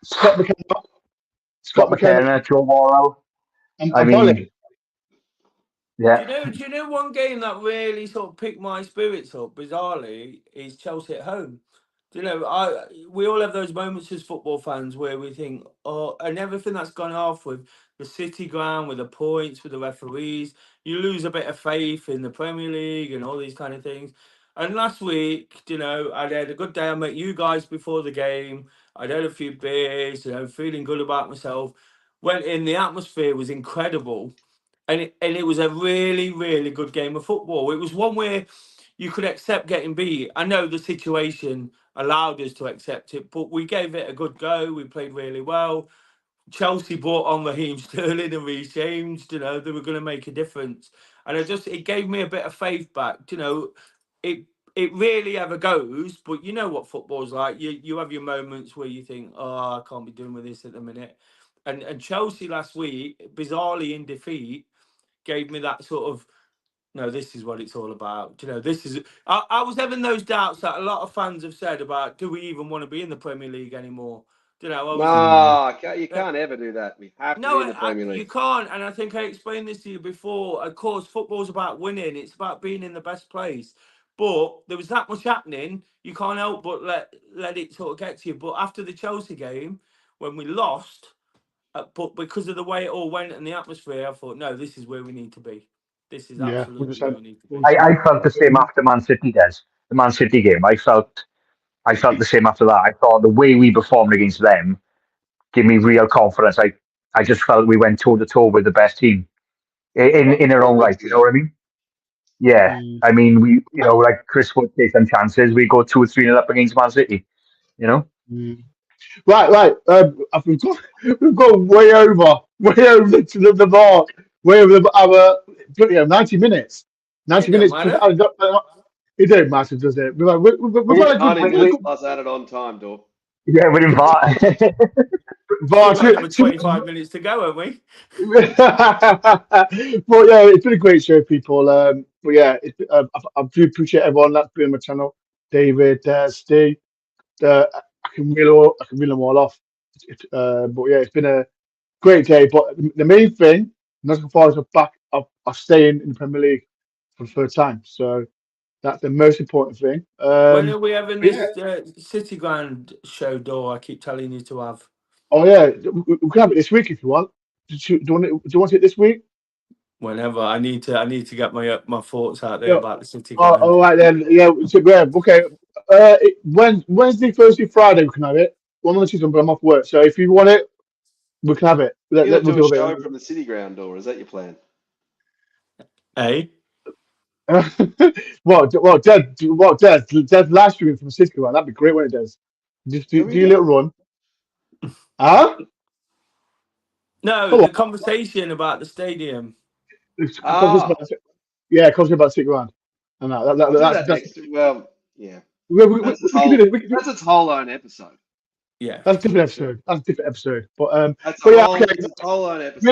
Scott McKenna, Scott McKenna, Joe Morrow. and Polly. Yeah. Do you know one game that really sort of picked my spirits up, bizarrely, is Chelsea at home. Do you know, we all have those moments as football fans where we think, oh, and everything that's gone off with the City ground, with the points, with the referees, you lose a bit of faith in the Premier League and all these kind of things. And last week, you know, I had a good day. I met you guys before the game. I'd had a few beers, you know, feeling good about myself. Went in, the atmosphere was incredible. And it was a really, really good game of football. It was one where you could accept getting beat. I know the situation allowed us to accept it, but we gave it a good go. We played really well. Chelsea brought on Raheem Sterling and Reece James. You know, they were going to make a difference, and it gave me a bit of faith back. You know, it really ever goes, but you know what football's like. You have your moments where you think, oh, I can't be doing with this at the minute. And Chelsea last week, bizarrely in defeat, gave me that sort of, no, this is what it's all about. You know, this is. I was having those doubts that a lot of fans have said about, do we even want to be in the Premier League anymore? You know, I was. No, you can't ever do that. We have to No, be in the Premier you League. can't. And I think I explained this to you before. Of course, football's about winning. It's about being in the best place. But there was that much happening. You can't help but let it sort of get to you. But after the Chelsea game, when we lost, but because of the way it all went and the atmosphere, I thought, no, this is where we need to be. This is Yeah, absolutely where we need to be. I felt the same after Man City, the Man City game. I felt the same after that. I thought the way we performed against them gave me real confidence. I just felt we went toe to toe with the best team in our own right. You know what I mean? Yeah. I mean, we, you know, like Chris would take some chances. We go 2 or 3 up against Man City. You know? Right. We've gone way over the mark, way over our 90 minutes. 90 minutes. It don't matter, does it? We've had a good. Plus added on time, Dore. Yeah, we're in VAR. We've had over 25 minutes to go, haven't we? But yeah, it's been a great show, people. But yeah, I do appreciate everyone that's been on my channel. David, Steve. I can reel them all off. But yeah, it's been a great day. But the main thing, Nottingham Forest are back are staying in the Premier League for the third time. So that's the most important thing. When are we having this City Ground show, Dore? I keep telling you to have. Oh yeah, we can have it this week if you want. Do you want it this week? Whenever I need to get my thoughts out there about the City Ground. Ground. All right then. Yeah, okay. Wednesday, Thursday, Friday we can have it. One of the two, but I'm off work. So if you want it, we can have it. You're going to do a show from the City Ground, Dore? Is that your plan? Hey. Des live streaming from the City Ground. That'd be great when it does. Just do your little run. Huh? No, the conversation about the stadium. Yeah, conversation about City Ground. And that's well, yeah. That's its whole own episode. Yeah, that's a different episode. But that's a whole own episode.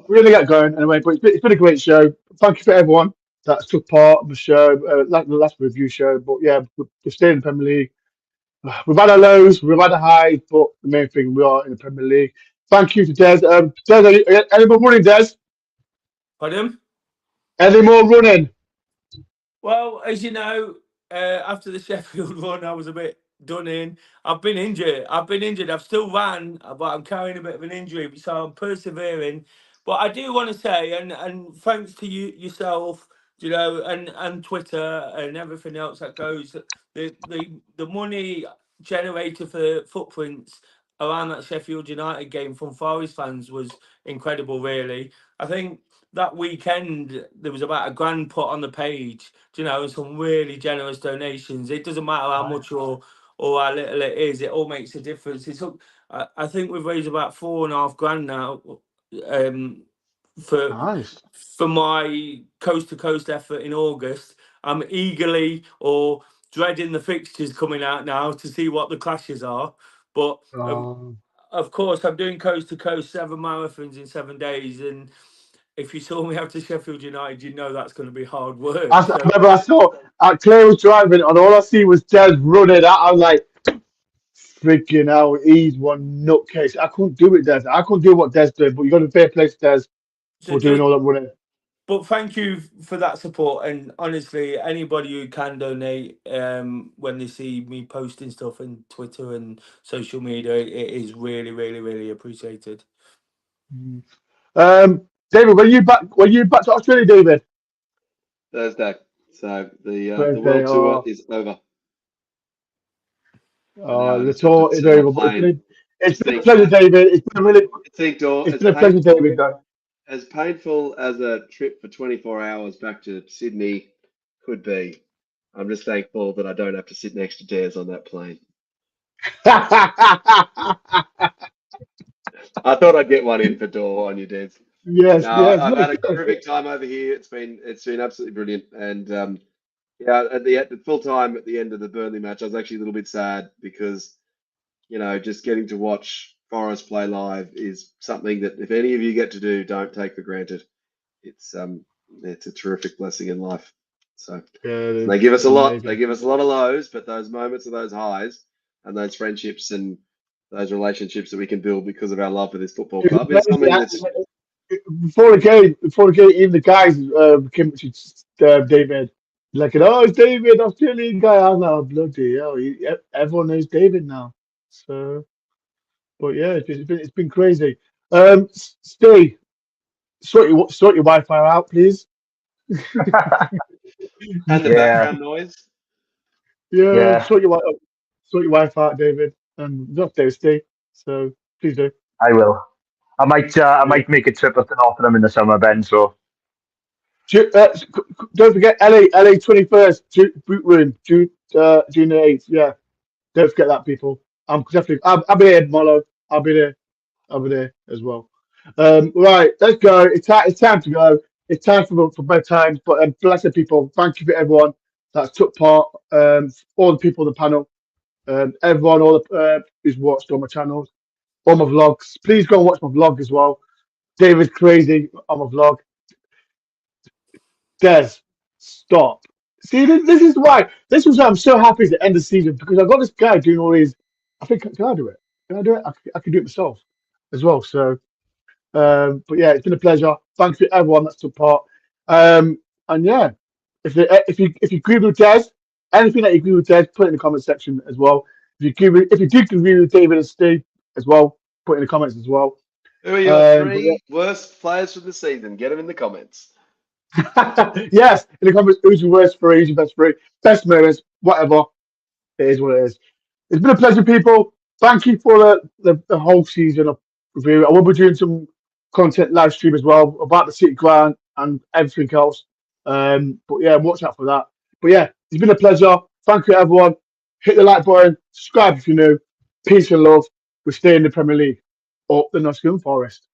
We're gonna get going anyway. But it's been a great show. Thank you for everyone that took part of the show, the last review show. But yeah, we're staying in the Premier League. We've had our lows, we've had our highs, but the main thing, we are in the Premier League. Thank you to Des. Des, any more running, Des? Pardon? Any more running? Well, as you know, after the Sheffield run, I was a bit done in. I've been injured. I've still ran, but I'm carrying a bit of an injury, so I'm persevering. But I do want to say, and thanks to you yourself, you know, and Twitter and everything else that goes, the money generated for footprints around that Sheffield United game from Forest fans was incredible, really. I think that weekend there was about £1,000 put on the page, you know, and some really generous donations. It doesn't matter how much or how little it is, it all makes a difference. I think we've raised about £4,500 now for my coast to coast effort in August. I'm eagerly or dreading the fixtures coming out now to see what the clashes are. But of course, I'm doing coast to coast 7 marathons in 7 days, and if you saw me after Sheffield United, you know that's going to be hard work. I remember I saw Claire was driving, and all I see was Des running. I was like, freaking hell, he's one nutcase. I couldn't do it, Des. I couldn't do what Des did, but you got to fair play to Des for doing all that running. But thank you for that support, and honestly, anybody who can donate when they see me posting stuff on Twitter and social media, it is really, really, really appreciated. David, when you back to Australia, David? Thursday. So the world tour is over. The tour is over. It's been a pleasure, David. It's been a pleasure, David. Though. As painful as a trip for 24 hours back to Sydney could be, I'm just thankful that I don't have to sit next to Des on that plane. I thought I'd get one in for Dore on you, Des. Yes, yes. I've had a terrific time over here. It's been absolutely brilliant, and at the full time at the end of the Burnley match, I was actually a little bit sad because just getting to watch Forest play live is something that if any of you get to do, don't take for granted. It's a terrific blessing in life. So they give us a lot. They give us a lot of lows, but those moments of those highs and those friendships and those relationships that we can build because of our love for this football club is something that's. Before the game, even the guys came to David, like, oh, it's David, Australian guy. I'm like, oh, bloody hell, everyone knows David now. So, but yeah, it's been crazy. Steve, sort your Wi-Fi out, please. And the background noise. Yeah. Sort your Wi-Fi out, David, and not Steve. So please do. I will. I might make a trip up to Nottingham in the summer, Ben. So don't forget LA 21st boot room June the 8th. Yeah, don't forget that, people. I'll be here tomorrow. I'll be there as well. Right, let's go. It's time to go. It's time for bedtime. But blessed people, thank you for everyone that took part. All the people on the panel, everyone, all the who's watched all my channels, all my vlogs. Please go and watch my vlog as well. David's crazy on my vlog. Des, stop. See, this is why. This was why I'm so happy at the end of the season, because I got this guy doing all these. I think, can I do it? Can I do it? I can do it myself as well. So, but yeah, it's been a pleasure. Thanks to everyone that's took part. And yeah, if you agree with Des, anything that you agree with Des, put it in the comment section as well. If you do agree with David and Steve as well, put it in the comments as well. Who are your three worst players from the season? Get them in the comments. Yes, in the comments, who's your worst three, who's your best three, best moments, whatever. It is what it is. It's been a pleasure, people. Thank you for the whole season of review. I will be doing some content live stream as well about the City Ground and everything else. But yeah, watch out for that. But yeah, it's been a pleasure. Thank you, everyone. Hit the like button, subscribe if you're new. Peace and love. We stay in the Premier League. Up the Nottingham Forest.